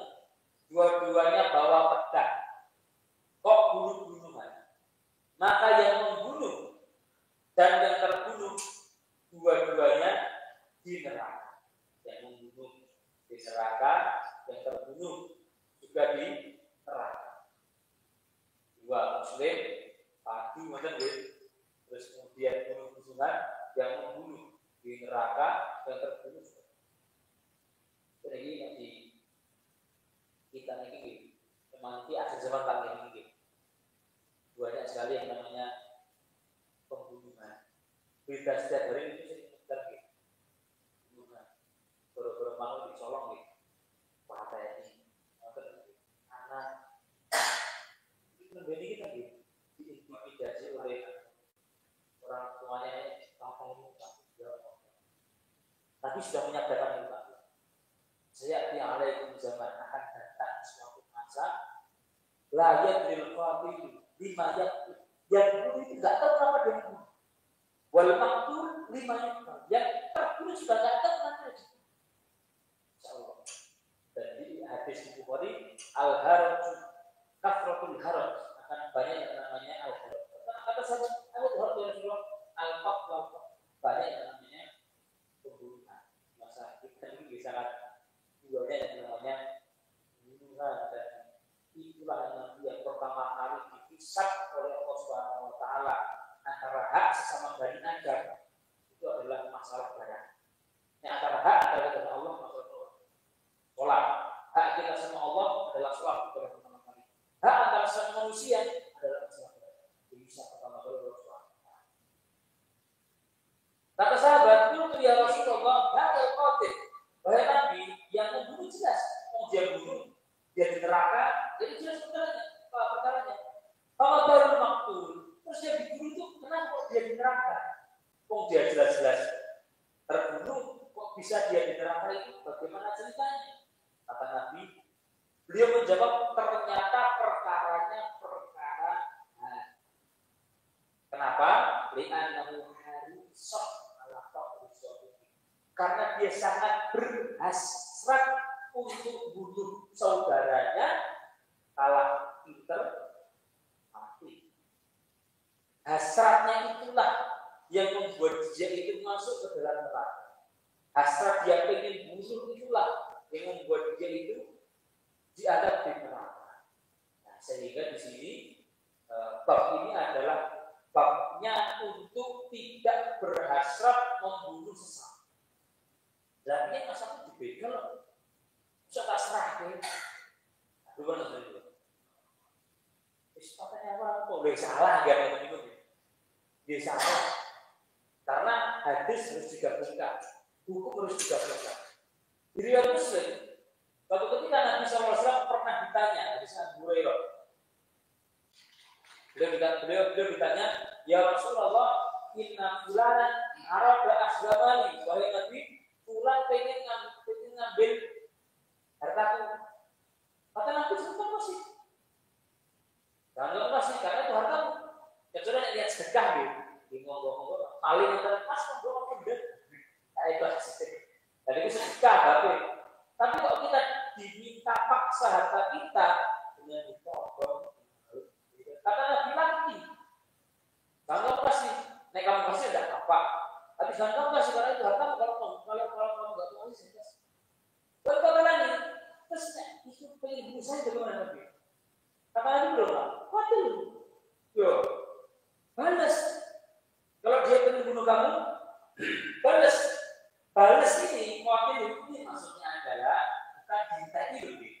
dua-duanya bawa pedang, kok bunuh-bunuhan, maka yang membunuh dan yang terbunuh dua-duanya di neraka. Yang membunuh di neraka, yang terbunuh juga di neraka. Dua muslim padu macam itu, terus kemudian bunuh-bunuhan, yang membunuh di neraka, yang terbunuh. Jadi nanti kita ini memang di akhir zaman kali ini banyak sekali yang namanya pembunuhan. Berita setiap hari itu terjadi pembunuhan. Baru-baru mau dicolong gitu. Anak ini kita diintimidasi oleh orang tuanya, tapi sudah menyatakan itu. Saya alaikum zaman akan datang suatu masa layak dilqatil lima yang dulu itu tidak tahu apa dia bunuh. Wal maqtul lima yang terbunuh sudah tidak tahu mana. Insyaallah. Jadi hadis Bukhari al-haraj kafratul haraj, akan banyak yang namanya al-haraj. Kata sahabat Rasulullah al-faqr, banyak yang namanya pembunuhan. Masa kita ini sangat banyak yang namanya pembunuhan, dan itulah yang pertama kali dipisah oleh Allah Subhanahu wa taala antara hak sesama Bani Adam. Itu adalah masalah barang. Yang antara hak adalah dari Allah, masalah sholat. Hak kita sama Allah adalah sholat kepada pertama kali. Hak antara sama manusia adalah masalah barang. Bisa pertama kali adalah sholat. Kata sahabat, "Qultu ya Rasulullah, hadzal qatil." Wahai Nabi, yang membunuh jelas, dia bunuh, dia di neraka, jadi jelas perkaranya. Kalau baru maktul, terus dia dibunuh itu kenapa kok dia di neraka? Kok dia jelas-jelas terbunuh, kok bisa dia di neraka itu? Bagaimana ceritanya? Kata Nabi, beliau menjawab, ternyata perkaranya perkara hati. Kenapa? Li'annahu harisah ala taqrisah. Karena dia sangat berhasrat untuk bunuh saudaranya, kalah pinter mati. Hasratnya itulah yang membuat dia itu masuk ke dalam neraka. Hasrat dia ingin bunuh itulah yang membuat dia itu diadab di neraka. Nah, sehingga di sini bab ini adalah babnya untuk tidak berhasrat membunuh sesama. Dan ini masalah dibegal, bisa tak serah deh. Bukan itu. Katanya apa? Boleh salah enggak ada itu. Dia salah. Karena hadis harus digabungkan, hukum harus digabungkan. Di riwayat Muslim, suatu ketika Nabi SAW pernah ditanya dari Abu Hurairah. Beliau ditanya, ya Rasulullah, inna fulanan arada asgamani, wahai Nabi, fulan pengen ngambil hartaku. Kata Nabi sebentar masih. Jangan masih, karena itu hartamu. Kecuali lihat sedekah gitu. Di ngomong-ngomong, paling antara pas ngomong udah kayak ikhlas. Jadi itu sedekah tapi kalau kita diminta paksa harta kita dengan ditodong, kata Nabi lagi, jangan kasih, naik kamu kasih tidak apa, tapi jangan kamu kasih karena itu harta kalau kamu nggak mau kasih, kalau kata lagi, terus itu pengen bunuh saya bagaimana Nabi? Kata Nabi belum, waduh, yo, balas. Kalau dia pengen bunuh kamu, balas ini mewakili ini maksudnya adalah bukan dimintai lebih,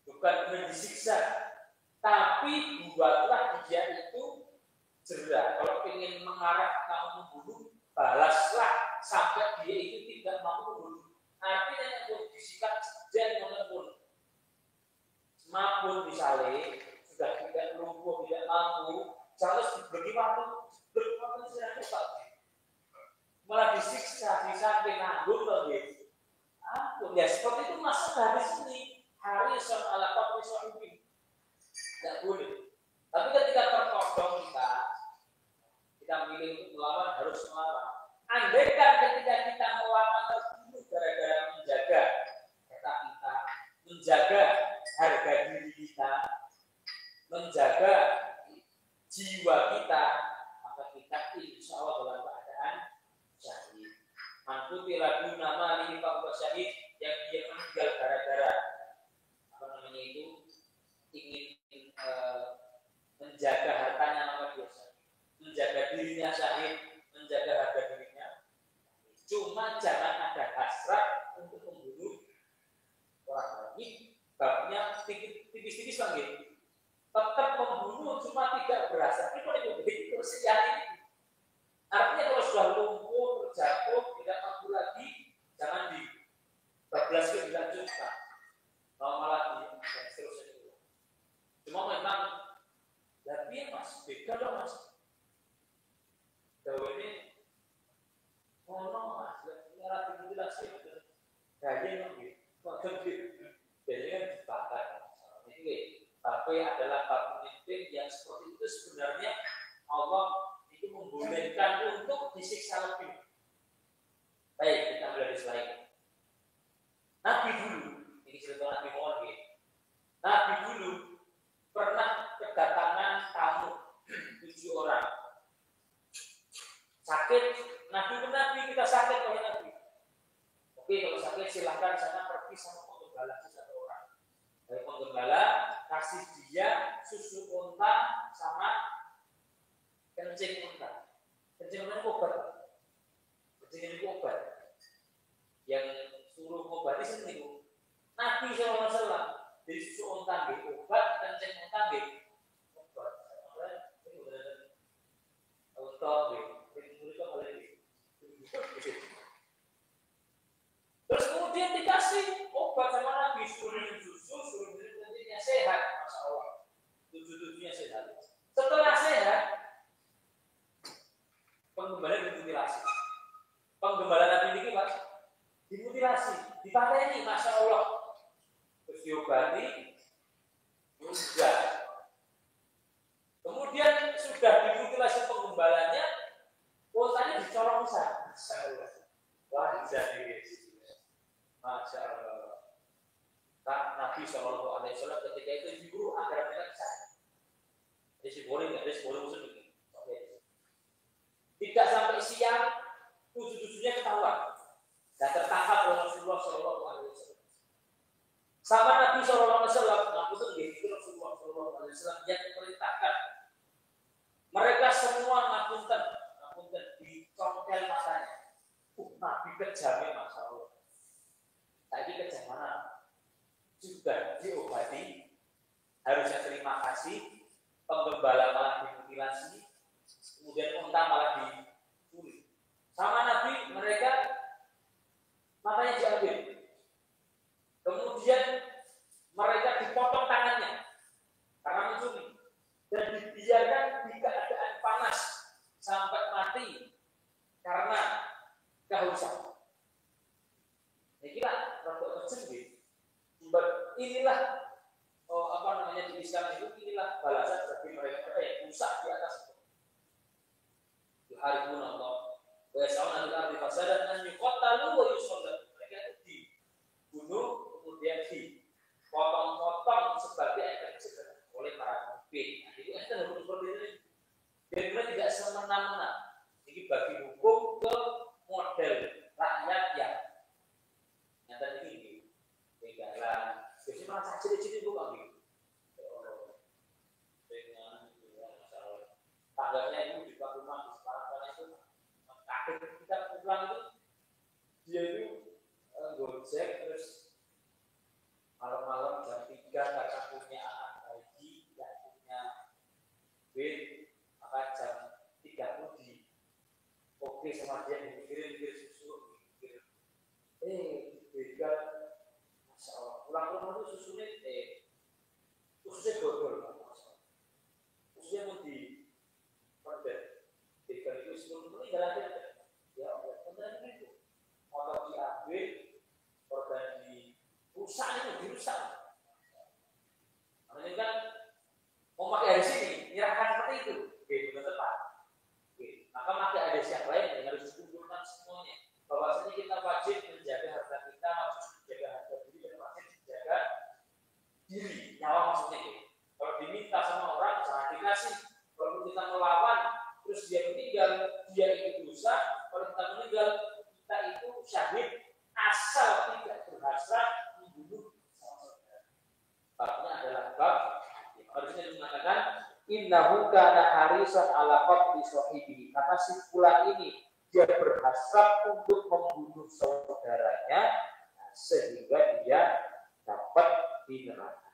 bukan kemudian disiksa, tapi buatlah dia itu jerah. Kalau ingin mengarah kamu membunuh, balaslah sampai dia itu tidak mau membunuh. Artinya yang disikat dan menembun, maupun misalnya sudah tidak lumpuh, tidak mampu, harus diberi waktu sudah cepat. Malah disiksa, di samping nganggur lagi. Ampun, ya seperti itu masuk hadis ini. Harisun ala qatri sahibi. Tidak boleh. Tapi ketika tertodong kita memilih untuk melawan, harus melawan. Andaikan ketika kita melawan terbunuh gara-gara menjaga harta kita, menjaga harga diri kita, menjaga jiwa kita, maka kita insya Allah dalam keadaan syahid. Mantuti lagu nama ini Pak Syahid yang dia meninggal gara-gara itu ingin menjaga hartanya, maka dia syahid. Menjaga dirinya syahid, menjaga harga dirinya. Cuma jangan ada hasrat untuk membunuh orang lain. Babnya tipis-tipis lagi. Tetap membunuh cuma tidak berasa. Itu terus ini. Artinya kalau sudah lumpuh, terjatuh, tidak mampu lagi, jangan bablas ke dilanjutkan. Lama lagi dan seterusnya. Cuma memang tapi mas beda dong mas. Jauh ini mas, ngarah dimutilasi betul. Jadi biasanya kan dibakar. Tapi adalah bab pemimpin yang seperti itu sebenarnya Allah itu membolehkan untuk disiksa lebih. Baik, kita belajar selain. Nabi dulu, ini cerita Nabi Muhammad. Nabi dulu pernah kedatangan tamu 7 orang. Sakit, Nabi kita sakit oleh Nabi. Oke, kalau sakit silahkan sana pergi sama penggembala satu orang. Dari penggembala kasih dia susu unta sama kencing unta. Kencing unta obat. Kencing itu obat. Yang suruh obati sendiri. Nabi SAW dari susu unta nggih obat, kencing unta nggih obat. Unta nggih, itu boleh. Terus kemudian dikasih obat sama Nabi, suruh minum susu, suruh minum kencingnya sehat, masya Allah. Tujuh-tujuhnya sehat. Setelah sehat, penggembala dimutilasi. Penggembala Nabi ini Pak, dimutilasi, dipateni, masya Allah. Terus diobati, sudah. Kemudian sudah dimutilasi penggembalanya, untanya dicolong besar. Masya Allah. Wah, jadi masya Allah. Nabi SAW ketika itu diburu agar mereka bisa. Jadi boleh musuh ini. Tidak sampai siang, tujuh-tujuhnya ketahuan dan tertangkap oleh Rasulullah SAW. Sama Nabi SAW, ngapunten nggih Rasulullah SAW yang memerintahkan mereka semua ngapunten dicongkel matanya. Nabi kejamnya masya Allah. Tadi kejam mana? Juga diobati, harusnya terima kasih, penggembala malah dimutilasi, kemudian unta malah dicuri. Sama Nabi mereka matanya diambil, kemudian mereka dipotong tangannya karena mencuri dan dibiarkan di keadaan panas sampai mati karena kehausan. Ini kira rada kecil. Inilah di Islam itu inilah balasan bagi mereka yang rusak di atas itu. Yuharibun Allah wa yas'aluna fil ardi fasadan an yuqattalu wa yusallu. Mereka itu dibunuh kemudian dipotong-potong sebagai efek jerah oleh para pemimpin. Nah, itu kan hukum seperti ini. Dan mereka tidak semena-mena. Ini bagi hukum ke model rakyat yang nyata ini tinggalan. Biasanya merasa ciri-ciri itu kan gitu. Tangganya itu di rumah di sekarang itu kakek kita pulang itu dia itu gojek terus malam-malam jam 3 karena punya anak haji dan punya duit maka jam 3 di oke sama dia dikirim susu beda Masya Allah pulang rumah itu susunya susunya dodol susunya mau di jika itu sebelum jalan ya Allah, benar itu. Motor diambil, organ dirusak itu dirusak. Makanya kan mau pakai hadis ini, nyerahkan seperti itu, benar tepat. Maka pakai hadis yang lain yang harus dikumpulkan semuanya. Bahwasanya kita wajib menjaga harta kita, wajib menjaga harta diri, dan wajib menjaga diri, nyawa maksudnya. Kalau diminta sama orang, jangan dikasih. Kalau kita melawan terus dia meninggal, dia itu dosa. Kalau kita meninggal, kita itu syahid asal tidak berhasrat membunuh saudara. Babnya adalah bab harusnya mengatakan innahu kana harisan ala qatli sahibihi. Karena si fulan ini dia berhasrat untuk membunuh saudaranya sehingga dia dapat di neraka.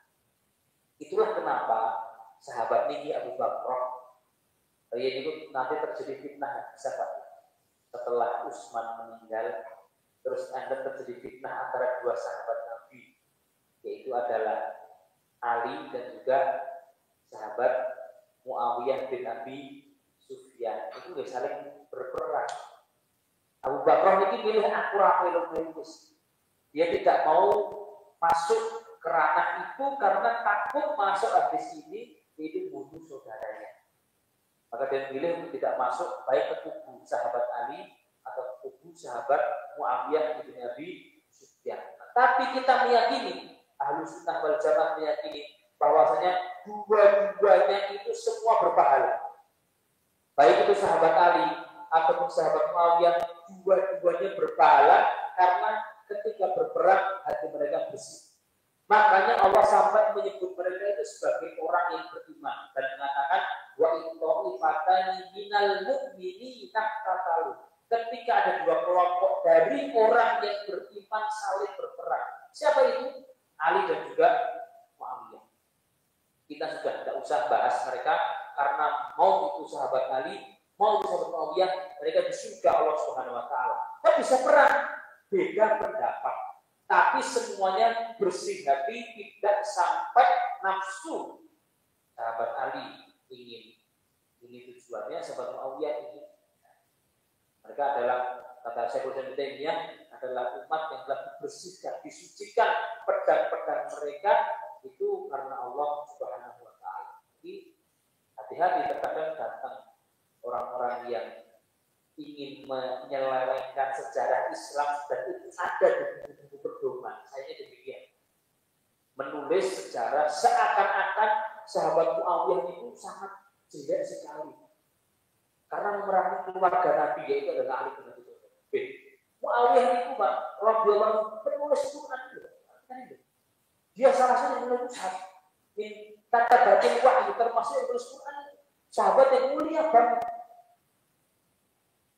Itulah kenapa sahabat ini Abu Bakar itu nanti terjadi fitnah setelah Utsman meninggal, terus ada terjadi fitnah antara dua sahabat Nabi, yaitu adalah Ali dan juga sahabat Muawiyah bin Abi Sufyan. Itu udah saling berperang. Abu Bakar ini pilih akurafilus. Dia tidak mau masuk ke ranah itu karena takut masuk habis ini itu bunuh saudaranya. Maka dia pilih untuk tidak masuk baik ke kubu sahabat Ali atau ke kubu sahabat Muawiyah bin Abi Sufyan. Tapi kita meyakini, Ahlus Sunnah wal Jamaah meyakini bahwasanya dua-duanya itu semua berpahala. Baik itu sahabat Ali ataupun sahabat Muawiyah, dua-duanya berpahala karena ketika berperang hati mereka bersih. Makanya Allah sampai menyebut mereka itu sebagai orang yang beriman dan mengatakan wa innahu fatani minal mu'minina taqatalu. Ketika ada dua kelompok dari orang yang beriman saling berperang. Siapa itu? Ali dan juga Muawiyah. Kita sudah tidak usah bahas mereka karena mau itu sahabat Ali, mau itu sahabat Muawiyah, mereka di surga Allah Subhanahu wa taala. Tapi bisa perang, beda pendapat. Tapi semuanya bersih hati, tidak sampai nafsu. Sahabat Ali ingin ini tujuannya, sahabat Muawiyah ingin. Mereka adalah, kata Syekhul Islam Ibnu Taimiyah, adalah umat yang telah dibersihkan, disucikan pedang-pedang mereka itu karena Allah Subhanahu wa taala. Jadi hati-hati terkadang datang orang-orang yang ingin menyelewengkan sejarah Islam dan itu ada di buku pedoman. Saya demikian. Menulis sejarah seakan-akan sahabat Muawiyah itu sangat jelek sekali. Karena memerangi keluarga Nabi yaitu adalah Ali bin Abi Thalib. Muawiyah itu Pak, radhiyallahu penulis Quran itu. Dia salah satu yang menulis kata batin wahyu termasuk yang menulis Quran. Sahabat yang mulia banget.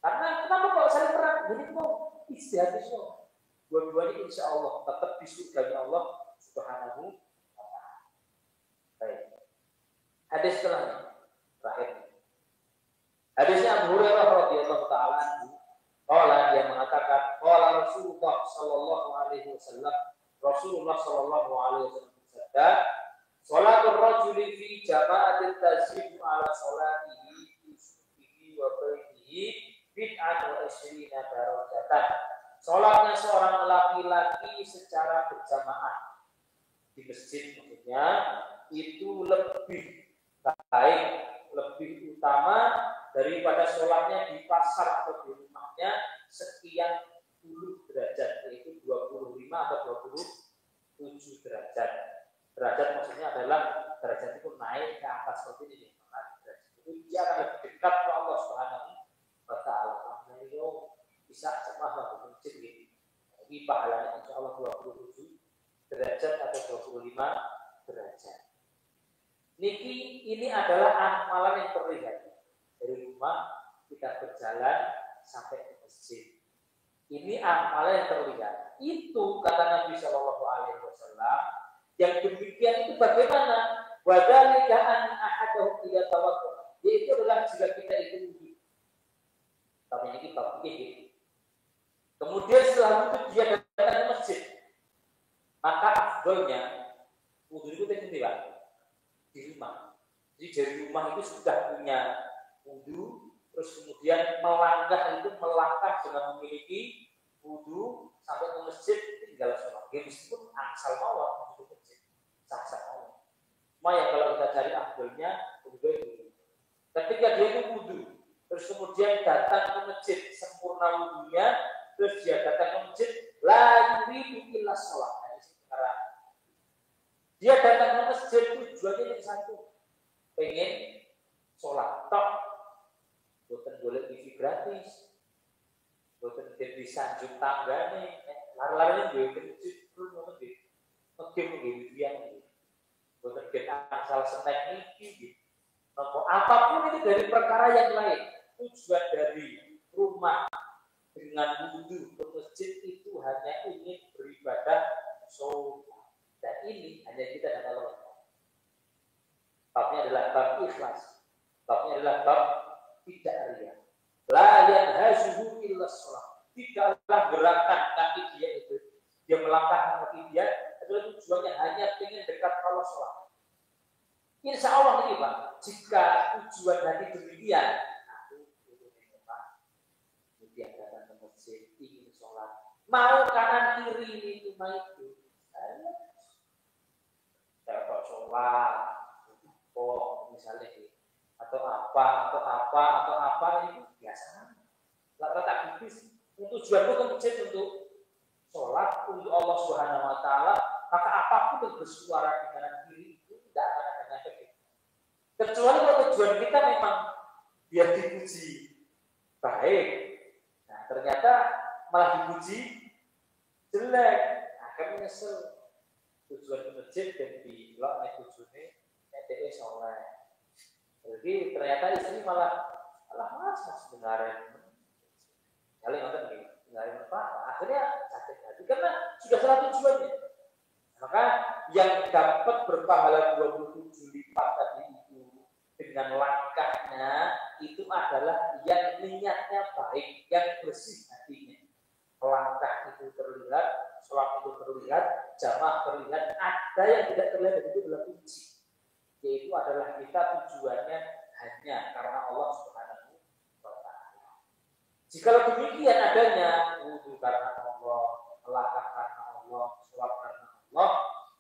Karena kenapa kalau saling perang? Jadi mau istihad semua. Dua-duanya insya Allah tetap di surganya Allah Subhanahu wa taala. Baik. Hadis setelahnya terakhir. Hadisnya Abu Hurairah radhiyallahu taala anhu, qala dia mengatakan, qala Rasulullah sallallahu alaihi wasallam, Rasulullah sallallahu alaihi wasallam bersabda, sholatul rajuli fi jama'atin tazidu ala sholatihi fi subihi wa baitihi bid'an wa ishrina darajatan. Sholatnya seorang laki-laki secara berjamaah di masjid maksudnya itu lebih baik, lebih utama daripada sholatnya di pasar atau di rumahnya sekian puluh derajat, yaitu 25 atau 27 derajat. Derajat maksudnya adalah derajat itu naik ke atas seperti ini. Itu dia akan lebih dekat ke Allah Subhanahu wa taala. Beliau bisa jamaah di masjid ini. Jadi pahalanya insya Allah 27 derajat atau 25 derajat. Ini adalah amalan yang terlihat. Dari rumah kita berjalan sampai ke masjid. Ini amalan yang terlihat. Itu kata Nabi Shallallahu Alaihi Wasallam. Yang demikian itu bagaimana? Wadalika an ahadahu ila tawaddu. Yaitu adalah jika kita itu wudhu. Tapi ini bab fikih. Kemudian setelah wudhu dia datang ke masjid. Maka afdolnya wudhu itu di rumah. Jadi dari rumah itu sudah punya wudhu, terus kemudian melangkah dengan memiliki wudhu sampai ke masjid tinggal sholat. Ya meskipun asal mawar wudhu masjid, sah-sah mawar. Cuma ya kalau kita cari afdolnya wudhu itu. Ketika dia itu wudhu, terus kemudian datang ke masjid sempurna wudhunya, terus dia datang ke masjid la yuridu illa sholat. Dia datang ke masjid tujuannya yang satu, pengen sholat tok, bukan boleh TV gratis, bukan jadi sanjung tangga nih, lari-lari gue kecil terus mau ngegame yang bukan kita asal snack ini, apapun ini dari perkara yang lain, tujuan dari rumah dengan wudhu ke masjid itu hanya ingin beribadah sholat. Dan ini hanya kita dan Allah. Babnya adalah bab ikhlas. Babnya adalah bab tidak riya. La yanhazuhu illa shalah. Tidaklah gerakan kaki dia itu. Dia melangkah kaki dia adalah tujuannya hanya ingin dekat Allah sholat. Insya Allah ini Pak, jika tujuan hati demikian, aku itu memang dia datang ke masjid ingin sholat. Mau kanan kiri ini cuma itu. Kalau sholat, misalnya atau apa itu biasa. Rata-rata gitu. Tujuanmu ke masjid untuk sholat untuk Allah Subhanahu Wa Taala, maka apapun yang bersuara di kanan kiri itu tidak akan ada efek. Kecuali kalau tujuan kita memang biar dipuji baik, nah ternyata malah dipuji jelek, akan menyesal. Tujuan ke masjid dan di blok naik tujuannya NTE soleh. Jadi ternyata istri malah mas sebenarnya kali nonton begini, nggak apa. Akhirnya sakit hati karena sudah salah tujuannya. Maka yang dapat berpahala 27 lipat tadi itu dengan langkahnya itu adalah yang niatnya baik, yang bersih hatinya. Langkah itu terlihat, sholat itu terlihat, jamaah terlihat, ada yang tidak terlihat dan itu adalah kunci. Yaitu adalah kita tujuannya hanya karena Allah Subhanahu wa Ta'ala. Jika demikian adanya, wudhu karena Allah, langkah karena Allah, sholat karena Allah,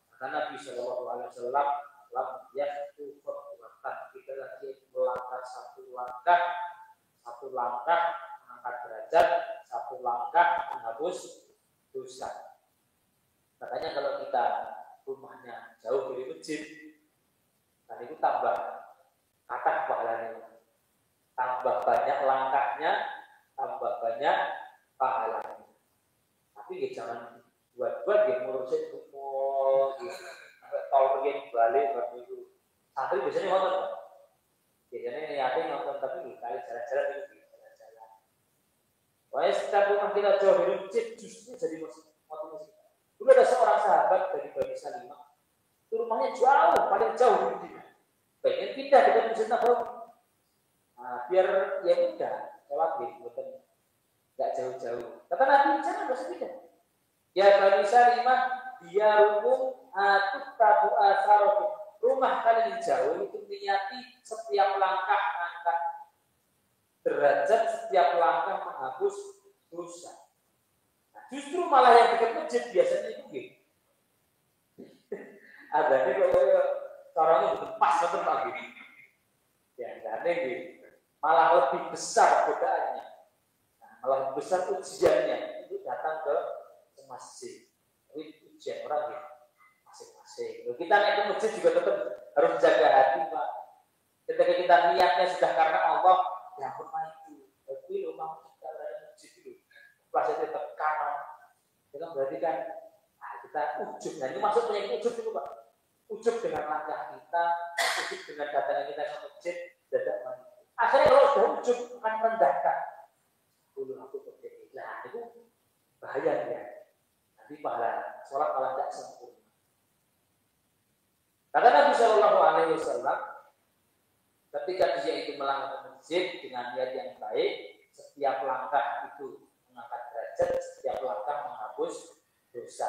maka Nabi Shallallahu Alaihi Wasallam lam yahtu khutbatan, kita lagi melangkah satu langkah mengangkat derajat, satu langkah menghapus dosa. Makanya kalau kita rumahnya jauh dari masjid, nah itu tambah kata pahalanya, tambah banyak langkahnya, tambah banyak pahalanya. Tapi ya jangan buat-buat dia ngurusin semua, sampai tol pergi balik baru itu. Santri biasanya nonton, biasanya niatnya nonton tapi kali jalan-jalan itu jalan-jalan. Wah, setiap rumah kita jauh dari masjid justru jadi motivasi. Dulu ada seorang sahabat dari Bani Salimah, itu rumahnya jauh, paling jauh di Madinah. pengen pindah ke Masjid Nabawi. Nah, biar ya mudah sholat gitu, nggak jauh-jauh. Kata Nabi jangan harus pindah. Ya Bani Salimah dia hukum atut tabu asarokum. Rumah kalian jauh itu niati setiap langkah angkat derajat, setiap langkah menghapus dosa. Nah, justru malah yang dekat masjid biasanya itu gitu. Adanya kalau caranya betul pas betul pagi. Ya enggak ada gitu. Malah lebih besar godaannya. Nah, malah lebih besar ujiannya itu datang ke masjid. Itu ujian orang ya masing-masing. Kita naik ke masjid juga tetap harus jaga hati, Pak. Ketika kita niatnya sudah karena Allah, ya ampun itu. Tapi lo mau kita ada masjid itu, pasti tetap kanan. Itu berarti kan kita ujub. Nah ini maksudnya yang ujub itu, Pak. Ujub dengan langkah kita, ujub dengan datangnya kita ke masjid, dadak mandi. Akhirnya kalau sudah ujub akan merendahkan. Dulu aku berpikir, nah itu bahaya ya. Nanti pahala sholat malah tidak sempurna. Kata Nabi Shallallahu Alaihi Wasallam, ketika dia itu melangkah masjid dengan niat yang baik, setiap langkah itu mengangkat derajat, setiap langkah menghapus dosa.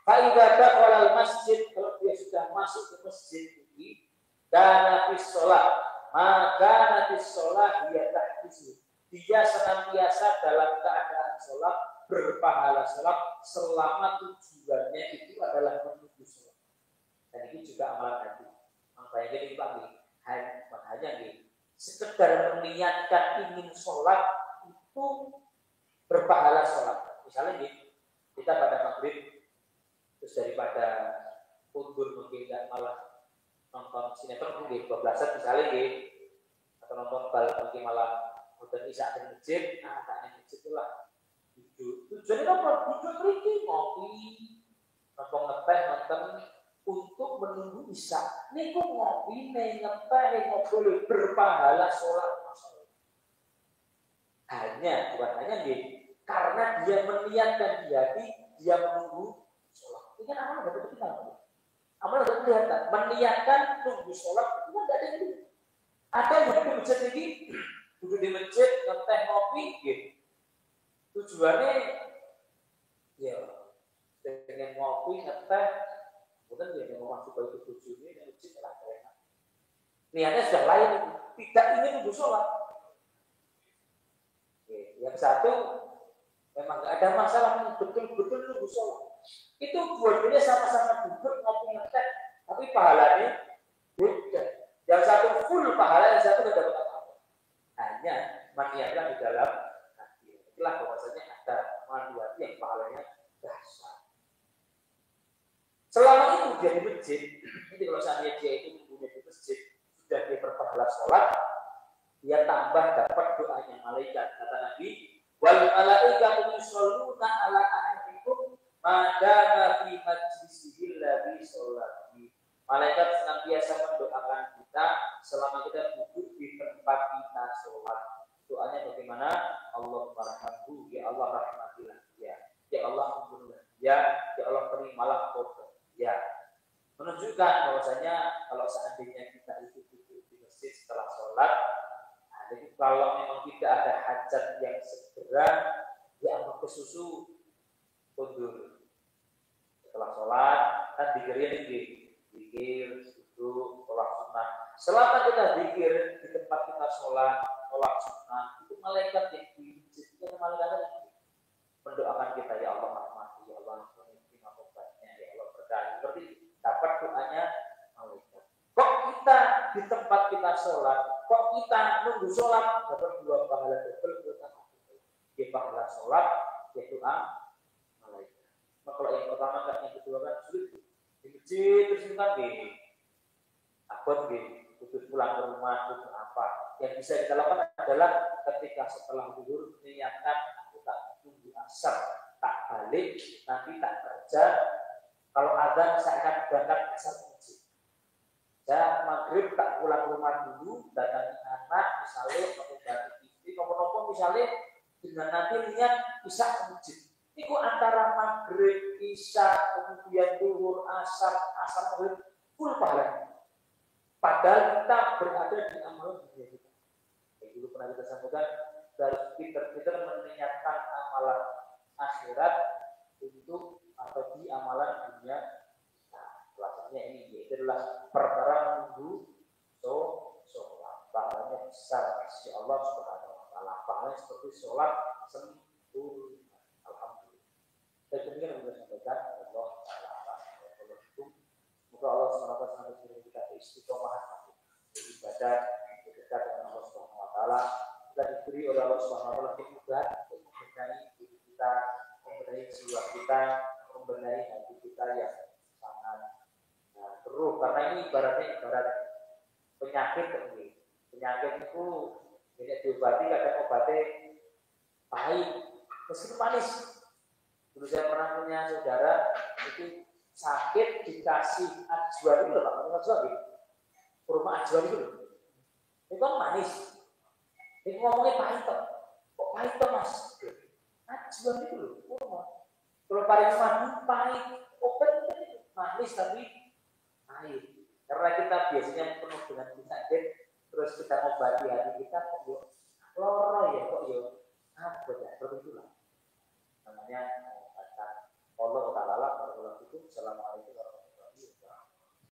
Faidah kalau masjid, kalau dia sudah masuk ke masjid ini, dan habis sholat, maka nanti sholat dia tak khusyuk. Dia senantiasa dalam keadaan sholat, berpahala sholat selama tujuannya itu adalah menuju sholat. Dan ini juga amalan hati. Makanya ini Pak, makanya nih, sekedar meniatkan ingin sholat itu berpahala sholat. Misalnya nih, kita pada maghrib terus daripada undur mungkin nggak malah nonton sinetron mungkin 12-an misalnya gitu, atau nonton bal mungkin malah udah isya di masjid, nah taknya masjid itulah duduk. Tujuannya apa? Duduk pergi ngopi, nonton ngeteh nonton untuk menunggu isya. Nih kok ngopi, ngeteh, ngobrol berpahala sholat masalah. Bukan hanya gitu, karena dia meniatkan di hati, dia menunggu sholat. Ini kan amal dapat kita. Amal dapat kelihatan. Meniatkan tunggu sholat itu kan tidak ada yang dulu. Ada yang duduk di masjid ini, duduk di masjid, ngeteh ngopi, gitu. Tujuannya, ya, dengan ngopi, ngeteh, bukan dia yang mau masuk ke tujuannya, dan masjid adalah enak. Niatnya sudah lain, tidak ingin tunggu sholat. Yang satu, memang tidak ada masalah, betul-betul tunggu sholat. Itu dua-duanya sama-sama duduk ngopi ngeteh, tapi pahalanya beda. Yang satu full pahala, yang satu tidak dapat apa-apa. Hanya maniatlah di dalam hati. Itulah bahwasanya ada manusia yang pahalanya dahsyat. Selama itu dia di masjid, ini kalau seandainya dia itu mempunyai di masjid, sudah dia berpahala sholat, dia tambah dapat doanya malaikat. Kata Nabi, wal malaikatu yusholluna ala ahadikum madama fi majlisihil ladzi sholati. Malaikat senantiasa mendoakan kita selama kita duduk di tempat kita sholat. Doanya bagaimana? Allah marhamhu, ya Allah rahmatilah dia, ya Allah ampunilah dia, ya Allah terimalah tobat dia. Menunjukkan bahwasanya kalau seandainya kita itu duduk di masjid setelah sholat, nah, jadi kalau memang tidak ada hajat yang segera, ya ambil ke susu undur. Setelah sholat kan dikirnya dikir, duduk, sholat sunnah. Selama kita dikir di tempat kita sholat sunnah, itu malaikat yang di masjid, malaikat yang mendoakan kita, ya Allah rahmati, ya Allah terima tobatnya, ya Allah berkahi. Seperti dapat doanya malaikat. Kok kita di tempat kita sholat, kok kita nunggu sholat dapat dua pahala double utama. Ya pahala sholat, ya doa malaikat. Maka kalau yang pertama kan, yang kedua kan sulit di masjid terus kan gini, takut gini, putus pulang ke rumah putus apa. Yang bisa kita lakukan adalah ketika setelah zuhur niatkan aku tak tunggu asar, tak balik, nanti tak kerja. Kalau azan saya akan berangkat asar masjid. Saya maghrib tak pulang rumah dulu, datangi anak misalnya atau bantu istri, nopo-nopo misalnya dengan nanti niat bisa ke masjid. Itu antara maghrib, isya, kemudian zuhur, asar maghrib, full pahalanya. Padahal kita berada di amalan dunia kita. Yang dulu pernah kita sampaikan, harus pinter-pinter meniatkan amalan akhirat untuk atau di amalan dunia. Nah, pelajarannya ini yaitu adalah perkara menunggu sholat. Pahalanya besar, insya Allah Subhanahu Wa Taala. Pahalanya seperti sholat sempurna. Alhamdulillah. Dan demikian yang saya sampaikan, Allah Taala. Semoga Allah Subhanahu Wa Taala memberi kita istiqomah ibadah dekat dengan Allah Subhanahu Wa Taala. Kita diberi oleh Allah Subhanahu Wa Taala kemudahan untuk membenahi diri kita, membenahi jiwa kita, membenahi hati kita yang sangat keruh. Karena ini ibarat penyakit ini. Penyakit itu tidak diobati, kadang obatnya pahit, meskipun manis. Dulu saya pernah punya saudara itu sakit dikasih ajwa itu loh, Pak, ajwa gitu. Kurma ajwa itu loh. Itu kan manis. Itu ngomongnya pahit toh. Kok pahit toh Mas? Ajwa itu loh, kurma. Kalau paling pahit, obat itu manis tapi pahit. Karena kita biasanya penuh dengan penyakit, terus kita obati hati kita kok loro ya, kok ya